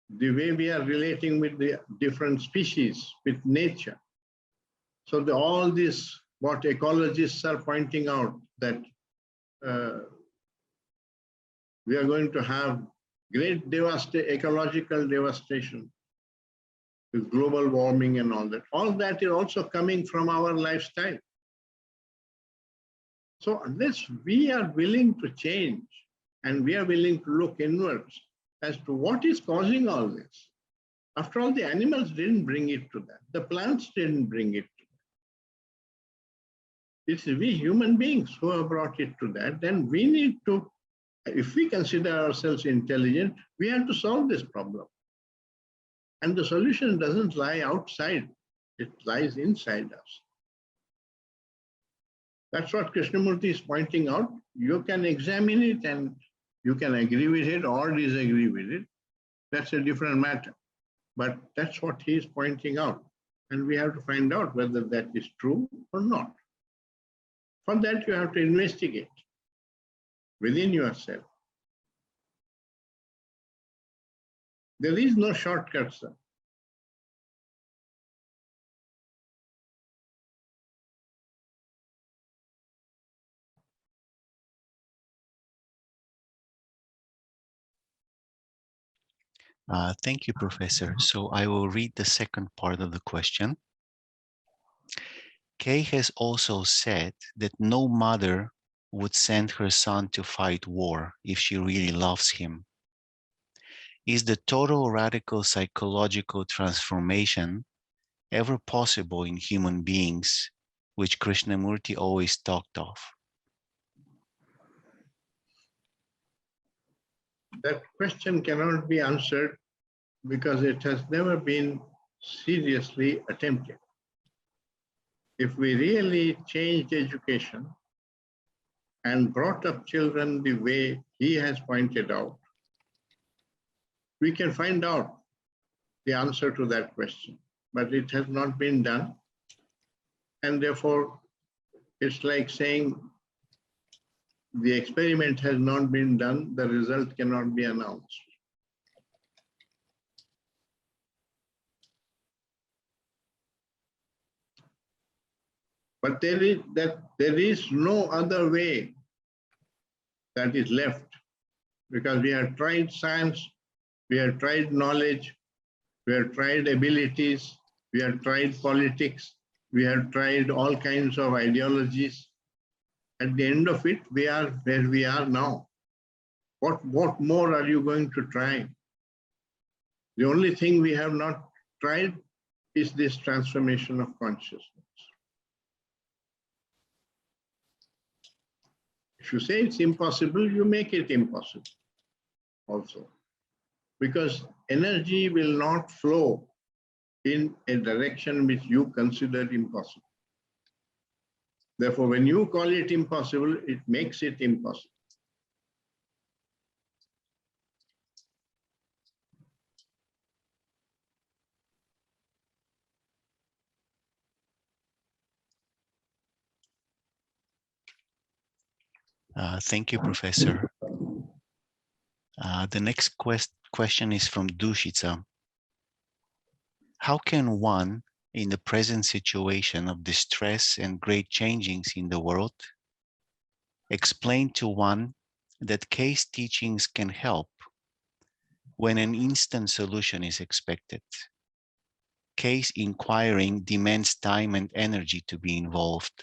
the way we are relating with the different species, with nature. So all this, what ecologists are pointing out, that we are going to have great ecological devastation with global warming and all that. All that is also coming from our lifestyle. So unless we are willing to change and we are willing to look inwards as to what is causing all this. After all, the animals didn't bring it to that. The plants didn't bring it to that. It's we human beings who have brought it to that. Then we need to, if we consider ourselves intelligent, we have to solve this problem. And the solution doesn't lie outside, it lies inside us. That's what Krishnamurti is pointing out. You can examine it and you can agree with it or disagree with it. That's a different matter. But that's what he is pointing out. And we have to find out whether that is true or not. For that, you have to investigate within yourself. There is no shortcut, sir. Thank you, Professor. So I will read the second part of the question. Kay has also said that no mother would send her son to fight war if she really loves him. Is the total radical psychological transformation ever possible in human beings, which Krishnamurti always talked of? That question cannot be answered because it has never been seriously attempted. If we really changed education and brought up children the way he has pointed out, we can find out the answer to that question. But it has not been done. And therefore, it's like saying the experiment has not been done, the result cannot be announced. But there is no other way that is left, because we have tried science, we have tried knowledge, we have tried abilities, we have tried politics, we have tried all kinds of ideologies. At the end of it, we are where we are now. What more are you going to try? The only thing we have not tried is this transformation of consciousness. If you say it's impossible, you make it impossible also. Because energy will not flow in a direction which you consider impossible. Therefore, when you call it impossible, it makes it impossible. Thank you, Professor. The next question is from Dushitsa. How can one in the present situation of distress and great changings in the world, explain to one that case teachings can help when an instant solution is expected. Case inquiring demands time and energy to be involved,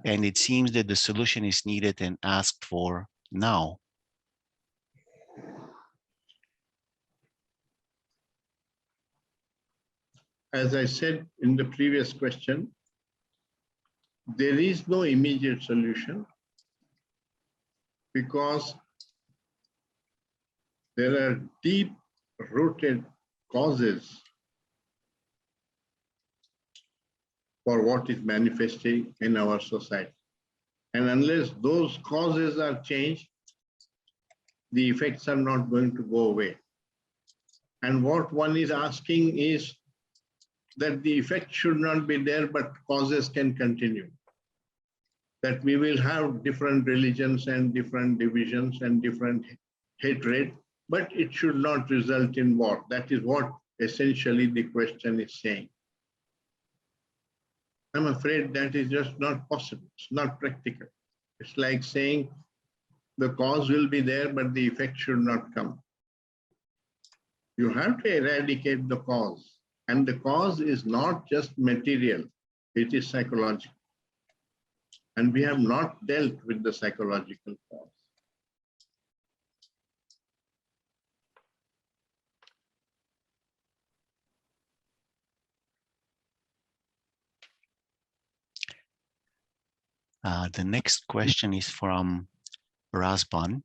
and it seems that the solution is needed and asked for now. As I said in the previous question, there is no immediate solution because there are deep-rooted causes for what is manifesting in our society. And unless those causes are changed, the effects are not going to go away. And what one is asking is that the effect should not be there, but causes can continue. That we will have different religions and different divisions and different hatred, but it should not result in war. That is what essentially the question is saying. I'm afraid that is just not possible. It's not practical. It's like saying the cause will be there, but the effect should not come. You have to eradicate the cause. And the cause is not just material, it is psychological. And we have not dealt with the psychological cause. The next question is from Razban.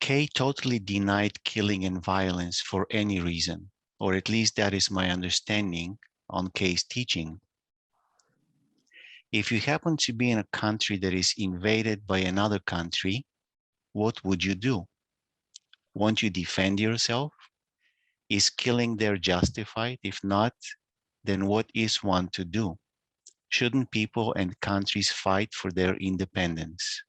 Kay totally denied killing and violence for any reason, or at least that is my understanding on Kay's teaching. If you happen to be in a country that is invaded by another country, what would you do? Won't you defend yourself? Is killing there justified? If not, then what is one to do? Shouldn't people and countries fight for their independence?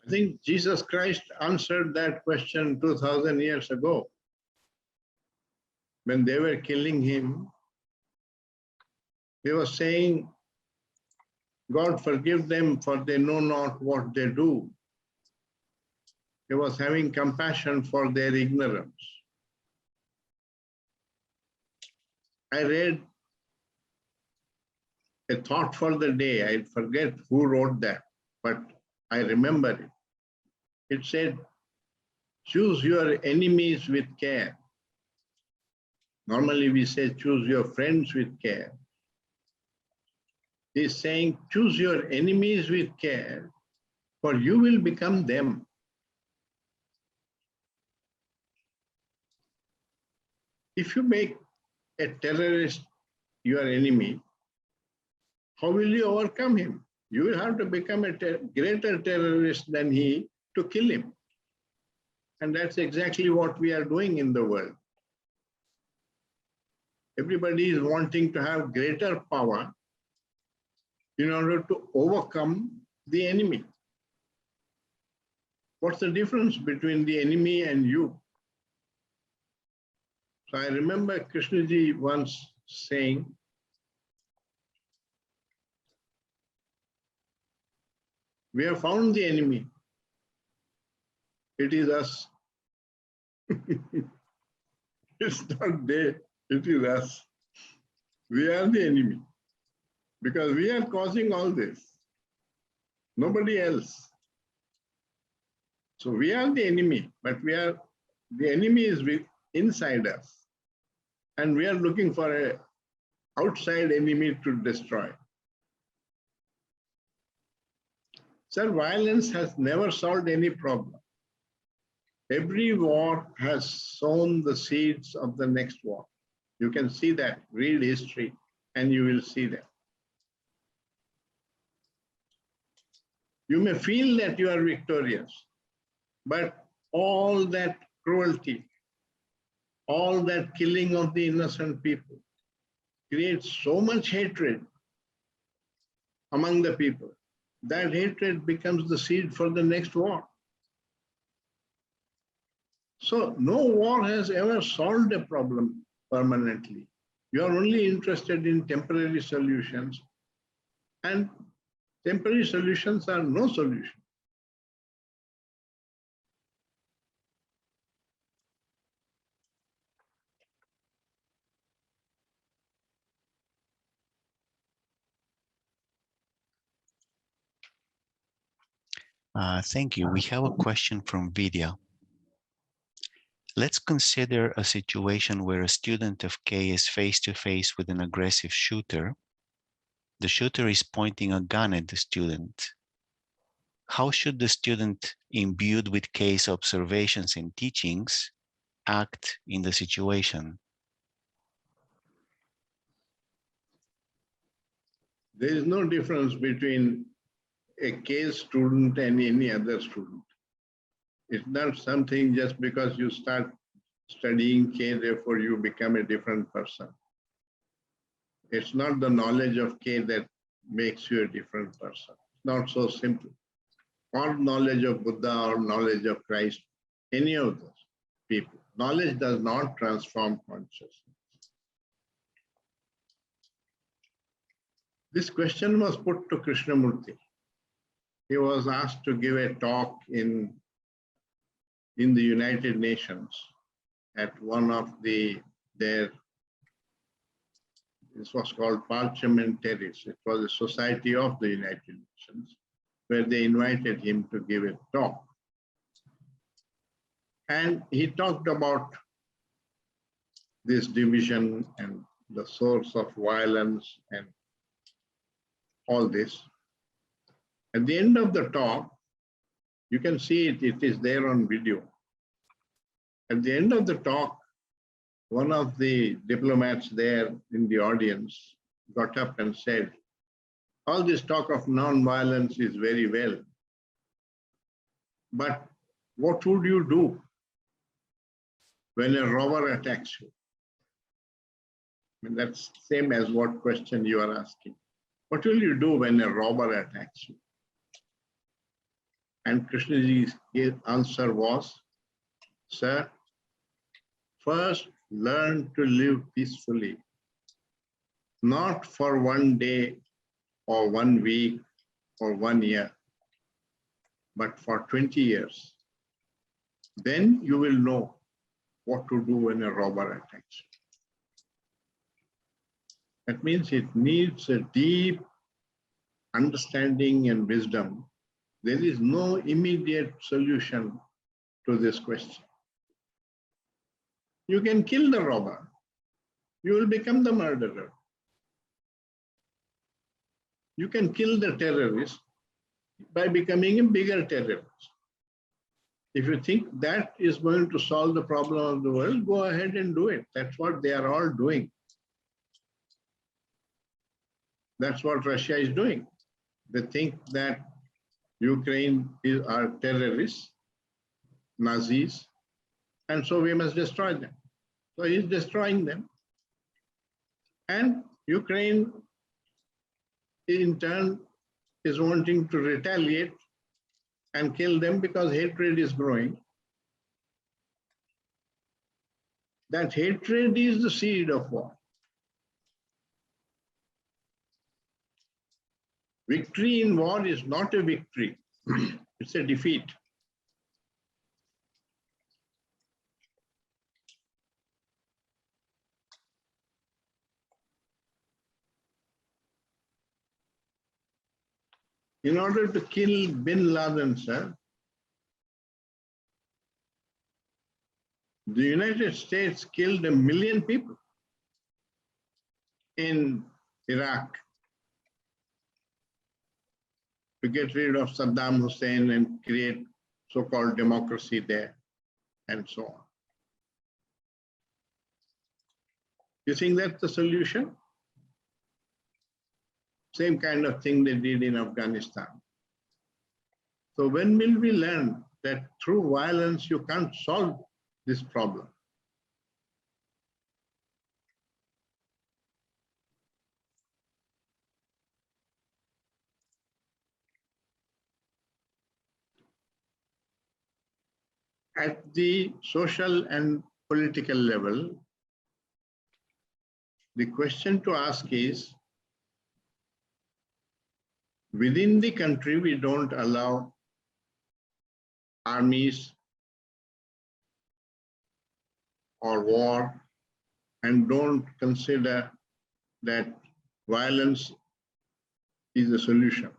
I think Jesus Christ answered that question 2000 years ago. When they were killing him, he was saying, God forgive them, for they know not what they do. He was having compassion for their ignorance. I read a thought for the day. I forget who wrote that, but I remember it. It said, choose your enemies with care. Normally we say, choose your friends with care. He's saying, choose your enemies with care, for you will become them. If you make a terrorist your enemy, how will you overcome him? You will have to become a greater terrorist than he to kill him. And that's exactly what we are doing in the world. Everybody is wanting to have greater power in order to overcome the enemy. What's the difference between the enemy and you? So I remember Krishnaji once saying, we have found the enemy. It is us. It's not they, it is us. We are the enemy because we are causing all this. Nobody else. So we are the enemy, but the enemy is inside us. And we are looking for an outside enemy to destroy. Sir, violence has never solved any problem. Every war has sown the seeds of the next war. You can see that, read history, and you will see that. You may feel that you are victorious, but all that cruelty, all that killing of the innocent people creates so much hatred among the people. That hatred becomes the seed for the next war. So no war has ever solved a problem permanently. You are only interested in temporary solutions, and temporary solutions are no solution. Thank you. We have a question from Vidya. Let's consider a situation where a student of K is face-to-face with an aggressive shooter. The shooter is pointing a gun at the student. How should the student, imbued with K's observations and teachings, act in the situation? There is no difference between a K student and any other student. It's not something just because you start studying K, therefore you become a different person. It's not the knowledge of K that makes you a different person. It's not so simple. Or knowledge of Buddha or knowledge of Christ, any of those people. Knowledge does not transform consciousness. This question was put to Krishnamurti. He was asked to give a talk in the United Nations at one of this was called Parliamentaries. It was a society of the United Nations where they invited him to give a talk. And he talked about this division and the source of violence and all this. At the end of the talk, you can see it, it is there on video. At the end of the talk, one of the diplomats there in the audience got up and said, all this talk of non-violence is very well, but what would you do when a robber attacks you? I mean, that's same as what question you are asking. What will you do when a robber attacks you? And Krishnaji's answer was, sir, first learn to live peacefully, not for one day or 1 week or 1 year, but for 20 years. Then you will know what to do when a robber attacks you. That means it needs a deep understanding and wisdom. There is no immediate solution to this question. You can kill the robber. You will become the murderer. You can kill the terrorist by becoming a bigger terrorist. If you think that is going to solve the problem of the world, go ahead and do it. That's what they are all doing. That's what Russia is doing. They think that Ukraine are terrorists, Nazis, and so we must destroy them. So he's destroying them. And Ukraine, in turn, is wanting to retaliate and kill them because hatred is growing. That hatred is the seed of war. Victory in war is not a victory, it's a defeat. In order to kill bin Laden, sir, the United States killed 1 million people in Iraq to get rid of Saddam Hussein and create so-called democracy there and so on. You think that's the solution? Same kind of thing they did in Afghanistan. So when will we learn that through violence you can't solve this problem? At the social and political level, the question to ask is, within the country, we don't allow armies or war and don't consider that violence is a solution.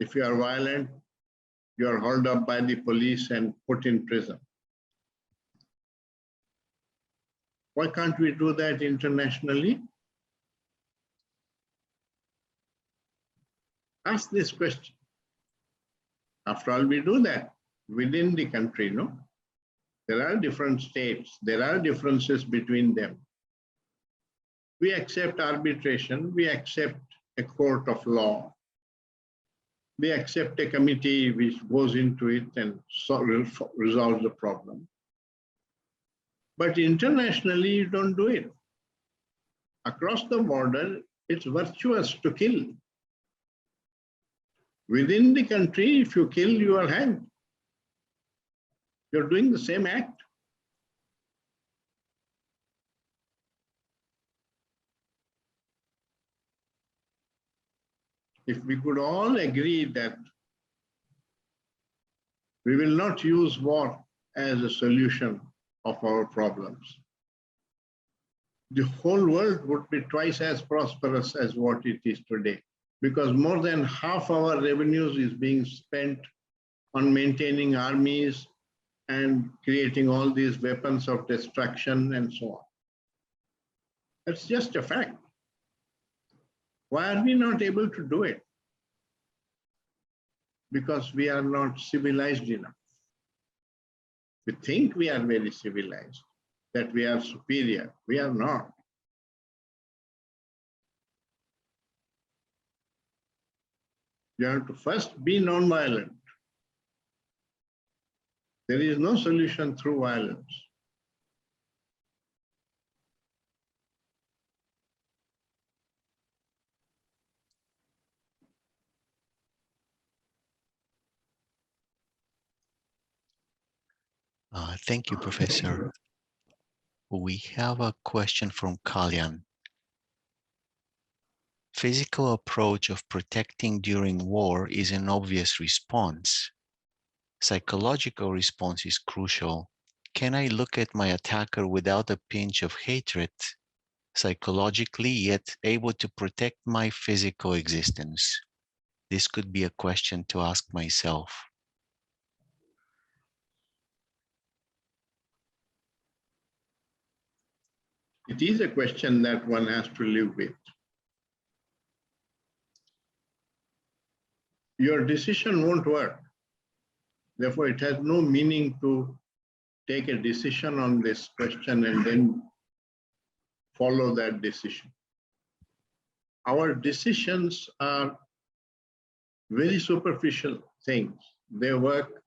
If you are violent, you are hauled up by the police and put in prison. Why can't we do that internationally? Ask this question. After all, we do that within the country, no? There are different states. There are differences between them. We accept arbitration. We accept a court of law. We accept a committee which goes into it and resolves the problem. But internationally, you don't do it. Across the border, it's virtuous to kill. Within the country, if you kill, you are hanged. You're doing the same act. If we could all agree that we will not use war as a solution of our problems, the whole world would be twice as prosperous as what it is today, because more than half our revenues is being spent on maintaining armies and creating all these weapons of destruction and so on. That's just a fact. Why are we not able to do it? Because we are not civilized enough. We think we are very civilized, that we are superior. We are not. You have to first be non-violent. There is no solution through violence. Thank you, Professor. We have a question from Kalyan. Physical approach of protecting during war is an obvious response. Psychological response is crucial. Can I look at my attacker without a pinch of hatred, psychologically, yet able to protect my physical existence? This could be a question to ask myself. It is a question that one has to live with. Your decision won't work. Therefore, it has no meaning to take a decision on this question and then follow that decision. Our decisions are very superficial things. They work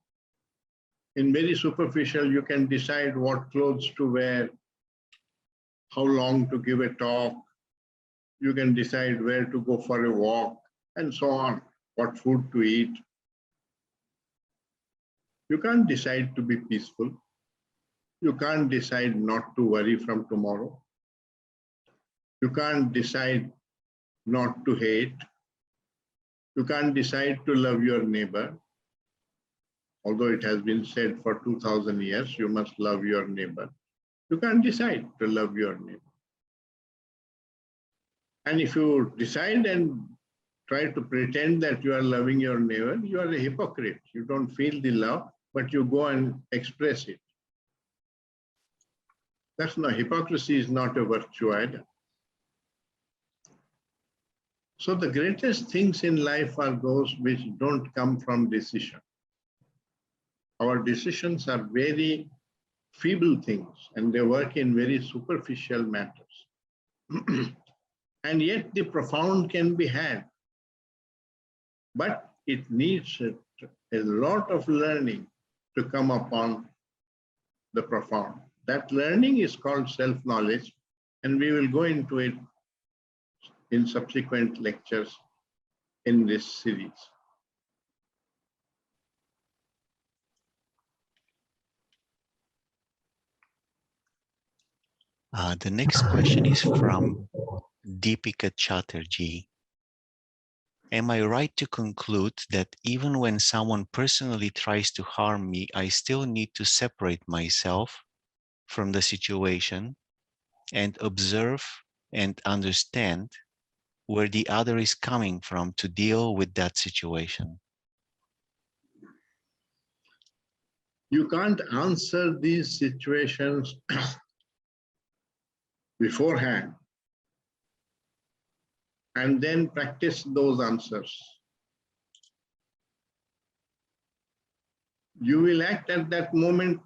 in very superficial. You can decide what clothes to wear, how long to give a talk. You can decide where to go for a walk and so on, what food to eat. You can't decide to be peaceful. You can't decide not to worry from tomorrow. You can't decide not to hate. You can't decide to love your neighbor. Although it has been said for 2000 years, you must love your neighbor. You can't decide to love your neighbor. And if you decide and try to pretend that you are loving your neighbor, you are a hypocrite. You don't feel the love, but you go and express it. That's not, hypocrisy is not a virtue either. So the greatest things in life are those which don't come from decision. Our decisions are very feeble things and they work in very superficial matters. And yet the profound can be had. But it needs a lot of learning to come upon the profound. That learning is called self-knowledge, and we will go into it in subsequent lectures in this series. The next question is from Deepika Chatterjee. Am I right to conclude that even when someone personally tries to harm me, I still need to separate myself from the situation and observe and understand where the other is coming from to deal with that situation? You can't answer these situations beforehand and then practice those answers. You will act at that moment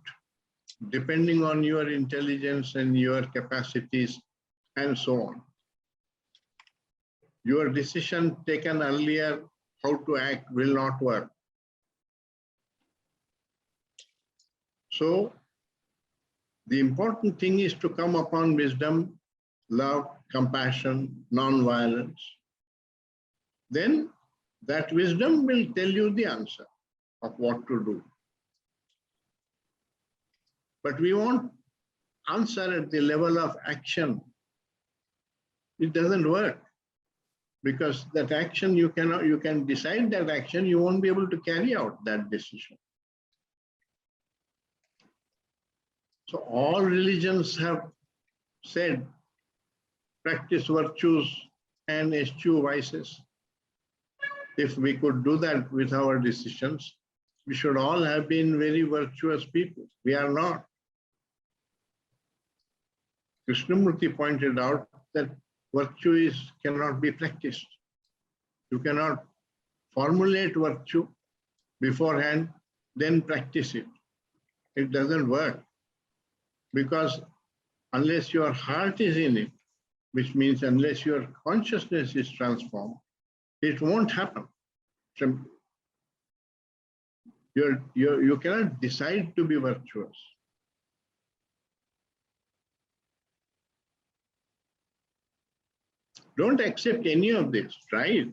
depending on your intelligence and your capacities and so on. Your decision taken earlier, how to act, will not work. So the important thing is to come upon wisdom, love, compassion, non-violence. Then that wisdom will tell you the answer of what to do. But we want answer at the level of action. It doesn't work because that action you can decide that action, you won't be able to carry out that decision. So all religions have said practice virtues and eschew vices. If we could do that with our decisions, we should all have been very virtuous people. We are not. Krishnamurti pointed out that virtue cannot be practiced. You cannot formulate virtue beforehand, then practice it. It doesn't work because unless your heart is in it, which means unless your consciousness is transformed, it won't happen. You cannot decide to be virtuous. Don't accept any of this. Try it.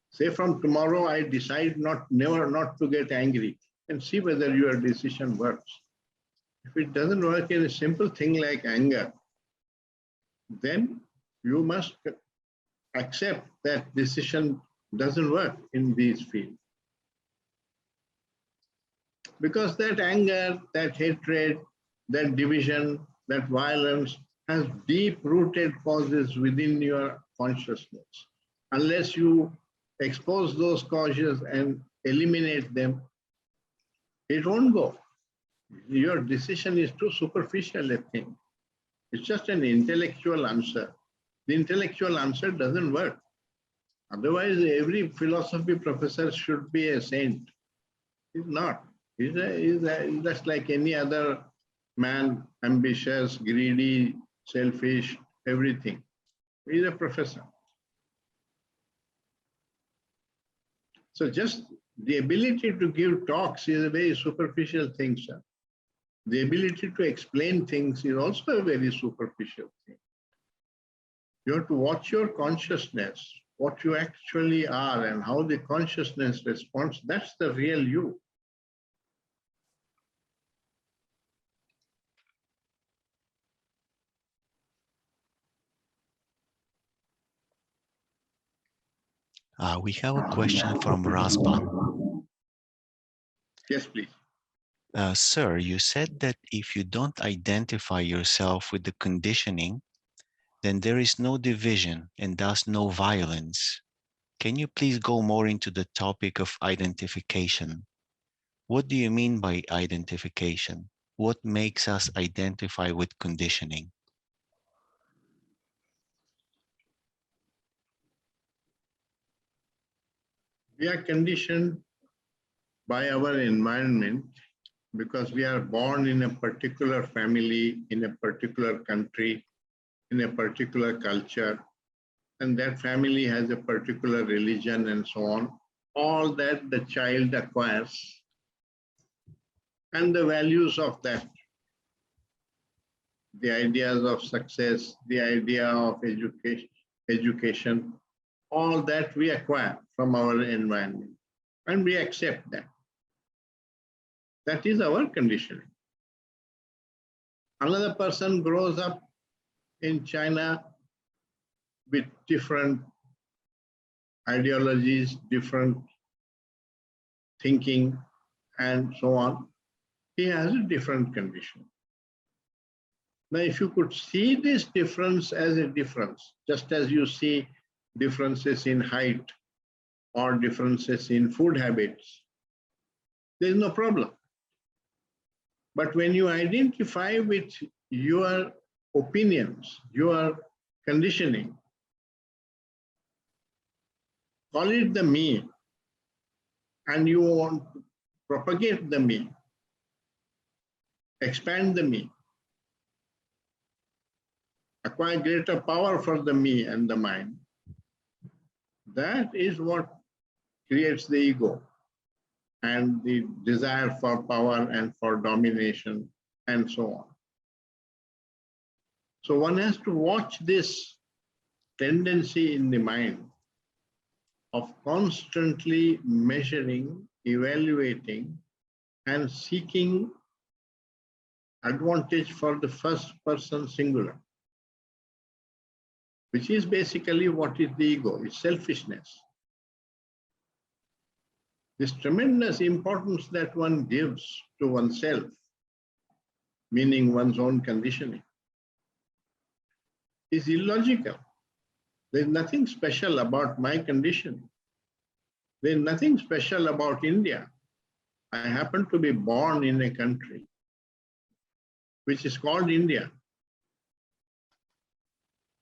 Say from tomorrow, I decide never not to get angry, and see whether your decision works. If it doesn't work in a simple thing like anger, then you must accept that decision doesn't work in these fields. Because that anger, that hatred, that division, that violence has deep-rooted causes within your consciousness. Unless you expose those causes and eliminate them, it won't go. Your decision is too superficial a thing. It's just an intellectual answer. The intellectual answer doesn't work. Otherwise, every philosophy professor should be a saint. He's not. He's just like any other man, ambitious, greedy, selfish, everything. He's a professor. So just the ability to give talks is a very superficial thing, sir. The ability to explain things is also a very superficial thing. You have to watch your consciousness, what you actually are and how the consciousness responds. That's the real you. We have a question from Razban. Yes, please. Sir, you said that if you don't identify yourself with the conditioning, then there is no division and thus no violence. Can you please go more into the topic of identification? What do you mean by identification? What makes us identify with conditioning? We are conditioned by our environment because we are born in a particular family, in a particular country, in a particular culture, and that family has a particular religion and so on. All that the child acquires and the values of that, the ideas of success, the idea of education, all that we acquire from our environment and we accept that. That is our conditioning. Another person grows up in China with different ideologies, different thinking, and so on, he has a different condition. Now, if you could see this difference as a difference, just as you see differences in height or differences in food habits, there's no problem. But when you identify with your opinions, your conditioning, call it the me, and you want to propagate the me, expand the me, acquire greater power for the me and the mind, that is what creates the ego and the desire for power and for domination and so on. So one has to watch this tendency in the mind of constantly measuring, evaluating, and seeking advantage for the first person singular, which is basically what is the ego, it's selfishness. This tremendous importance that one gives to oneself, meaning one's own conditioning, is illogical. There's nothing special about my conditioning. There's nothing special about India. I happen to be born in a country which is called India.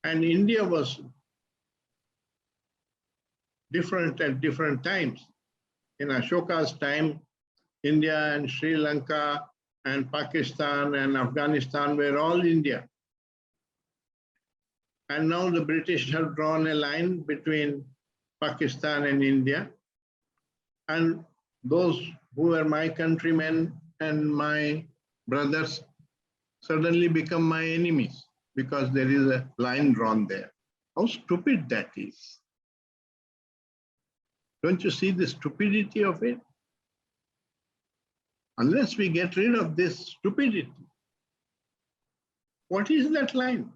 And India was different at different times. In Ashoka's time, India and Sri Lanka and Pakistan and Afghanistan were all India. And now the British have drawn a line between Pakistan and India. And those who were my countrymen and my brothers suddenly become my enemies because there is a line drawn there. How stupid that is. Don't you see the stupidity of it? Unless we get rid of this stupidity, what is that line?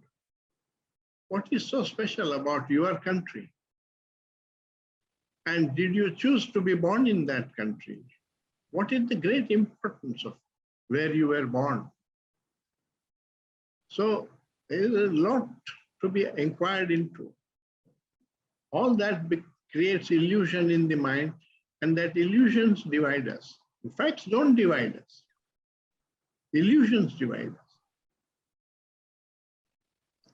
What is so special about your country? And did you choose to be born in that country? What is the great importance of where you were born? So there is a lot to be inquired into. All that creates illusion in the mind, and that illusions divide us. Facts don't divide us. Illusions divide us.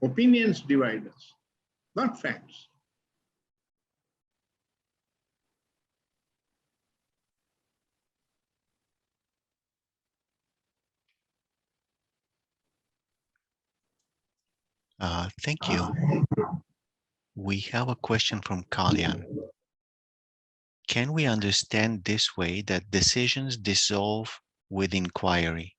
Opinions divide us, not facts. Thank you. We have a question from Kalyan. Can we understand this way that decisions dissolve with inquiry?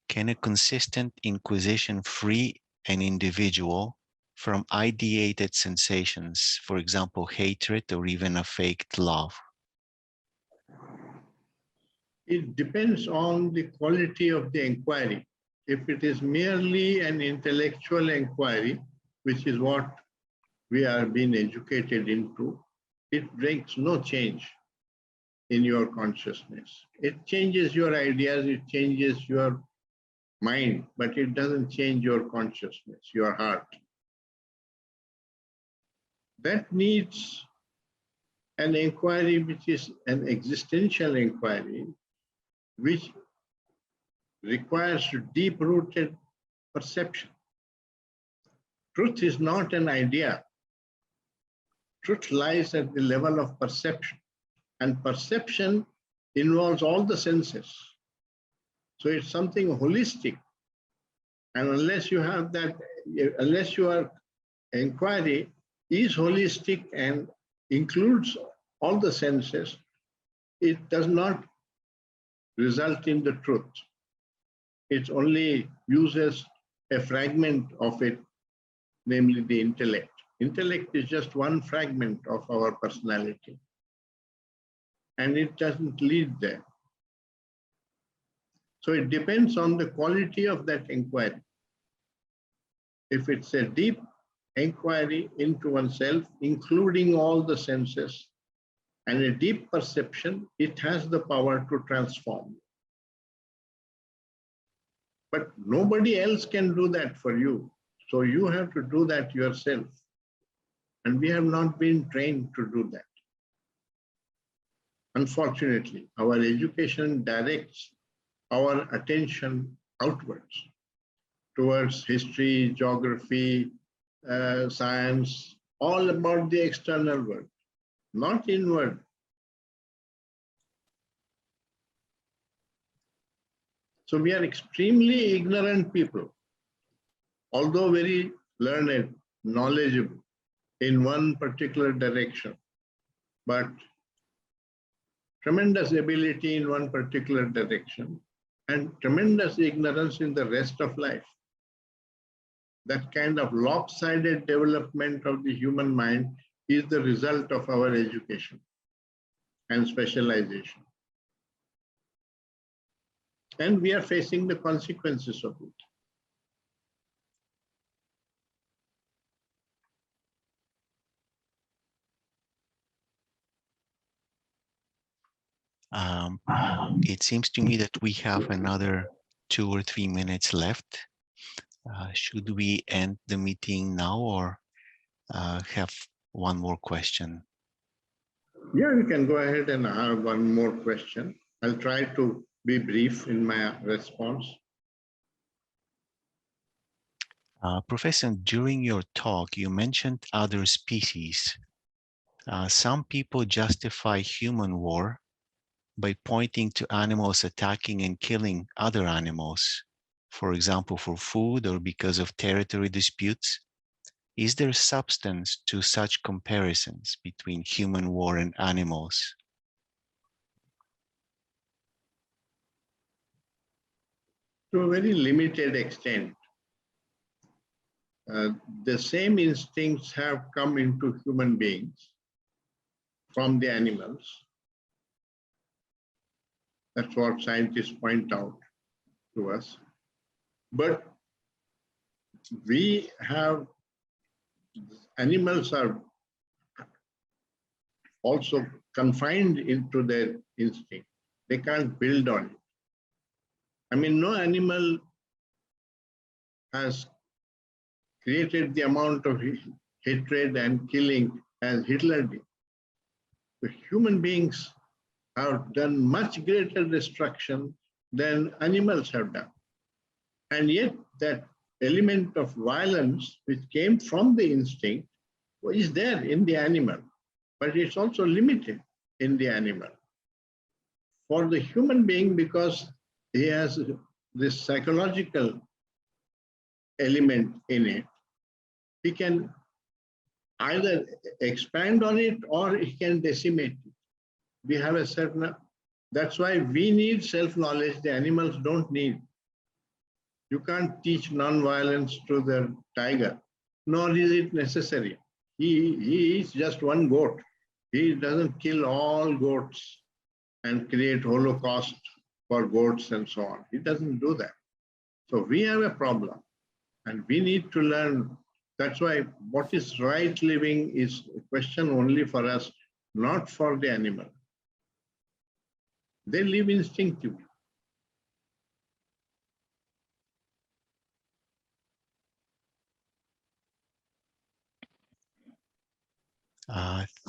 Can a consistent inquisition free an individual from ideated sensations, for example, hatred or even a faked love? It depends on the quality of the inquiry. If it is merely an intellectual inquiry, which is what we are being educated into, it brings no change in your consciousness. It changes your ideas, it changes your mind, but it doesn't change your consciousness, your heart. That needs an inquiry which is an existential inquiry, which requires deep-rooted perception. Truth is not an idea. Truth lies at the level of perception, and perception involves all the senses. So it's something holistic. And unless you have that, unless your inquiry is holistic and includes all the senses, it does not result in the truth. It only uses a fragment of it, namely the intellect. Intellect is just one fragment of our personality, and it doesn't lead there. So it depends on the quality of that inquiry. if it's a deep inquiry into oneself, including all the senses, and a deep perception, it has the power to transform. But nobody else can do that for you. So you have to do that yourself. And we have not been trained to do that. Unfortunately, our education directs our attention outwards towards history, geography, science, all about the external world, not inward. So we are extremely ignorant people, although very learned, knowledgeable in one particular direction, but tremendous ability in one particular direction and tremendous ignorance in the rest of life. That kind of lopsided development of the human mind is the result of our education and specialization. And we are facing the consequences of it. It seems to me that we have another 2 or 3 minutes left. Should we end the meeting now or have one more question? Yeah, you can go ahead and have one more question. I'll try to be brief in my response. Professor, during your talk, you mentioned other species. Some people justify human war by pointing to animals attacking and killing other animals, for example, for food or because of territory disputes. Is there substance to such comparisons between human war and animals? To a very limited extent. The same instincts have come into human beings from the animals. That's what scientists point out to us. But we have, animals are also confined into their instinct. They can't build on it. I mean, no animal has created the amount of hatred and killing as Hitler did. The human beings have done much greater destruction than animals have done. And yet that element of violence which came from the instinct is there in the animal, but it's also limited in the animal. For the human being, because he has this psychological element in it, he can either expand on it or he can decimate it. We have a certain, that's why we need self-knowledge, the animals don't need. You can't teach non-violence to the tiger, nor is it necessary. He is just one goat. He doesn't kill all goats and create holocaust for goats and so on. He doesn't do that. So we have a problem and we need to learn. That's why what is right living is a question only for us, not for the animal. They live instinctively.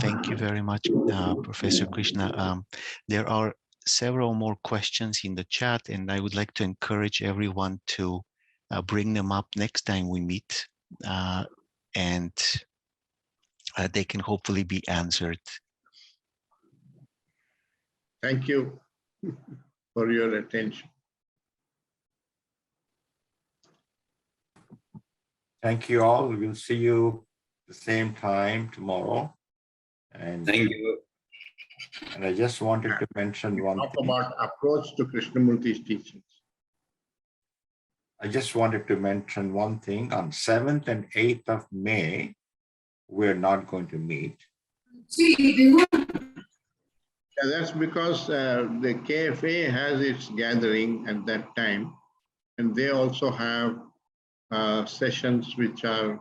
Thank you very much, Professor Krishna. There are several more questions in the chat, and I would like to encourage everyone to bring them up next time we meet, and they can hopefully be answered. Thank you for your attention. Thank you all. We'll see you the same time tomorrow. And thank you. And I just wanted to mention one Talk thing. about approach to Krishnamurti's teachings. I just wanted to mention one thing. On 7th and 8th of May, we're not going to meet. Yeah, that's because the KFA has its gathering at that time, and they also have sessions which are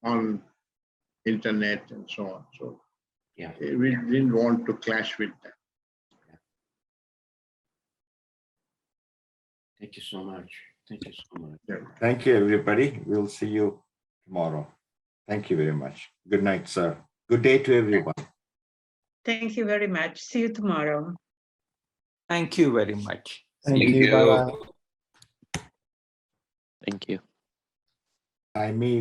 on internet and so on. So Yeah. we didn't want to clash with that. Thank you so much. Thank you so much. Yeah. Thank you, everybody. We'll see you tomorrow. Thank you very much. Good night, sir. Good day to everyone. Thank you very much. See you tomorrow. Thank you very much. Thank you. Bye-bye. Thank you. I may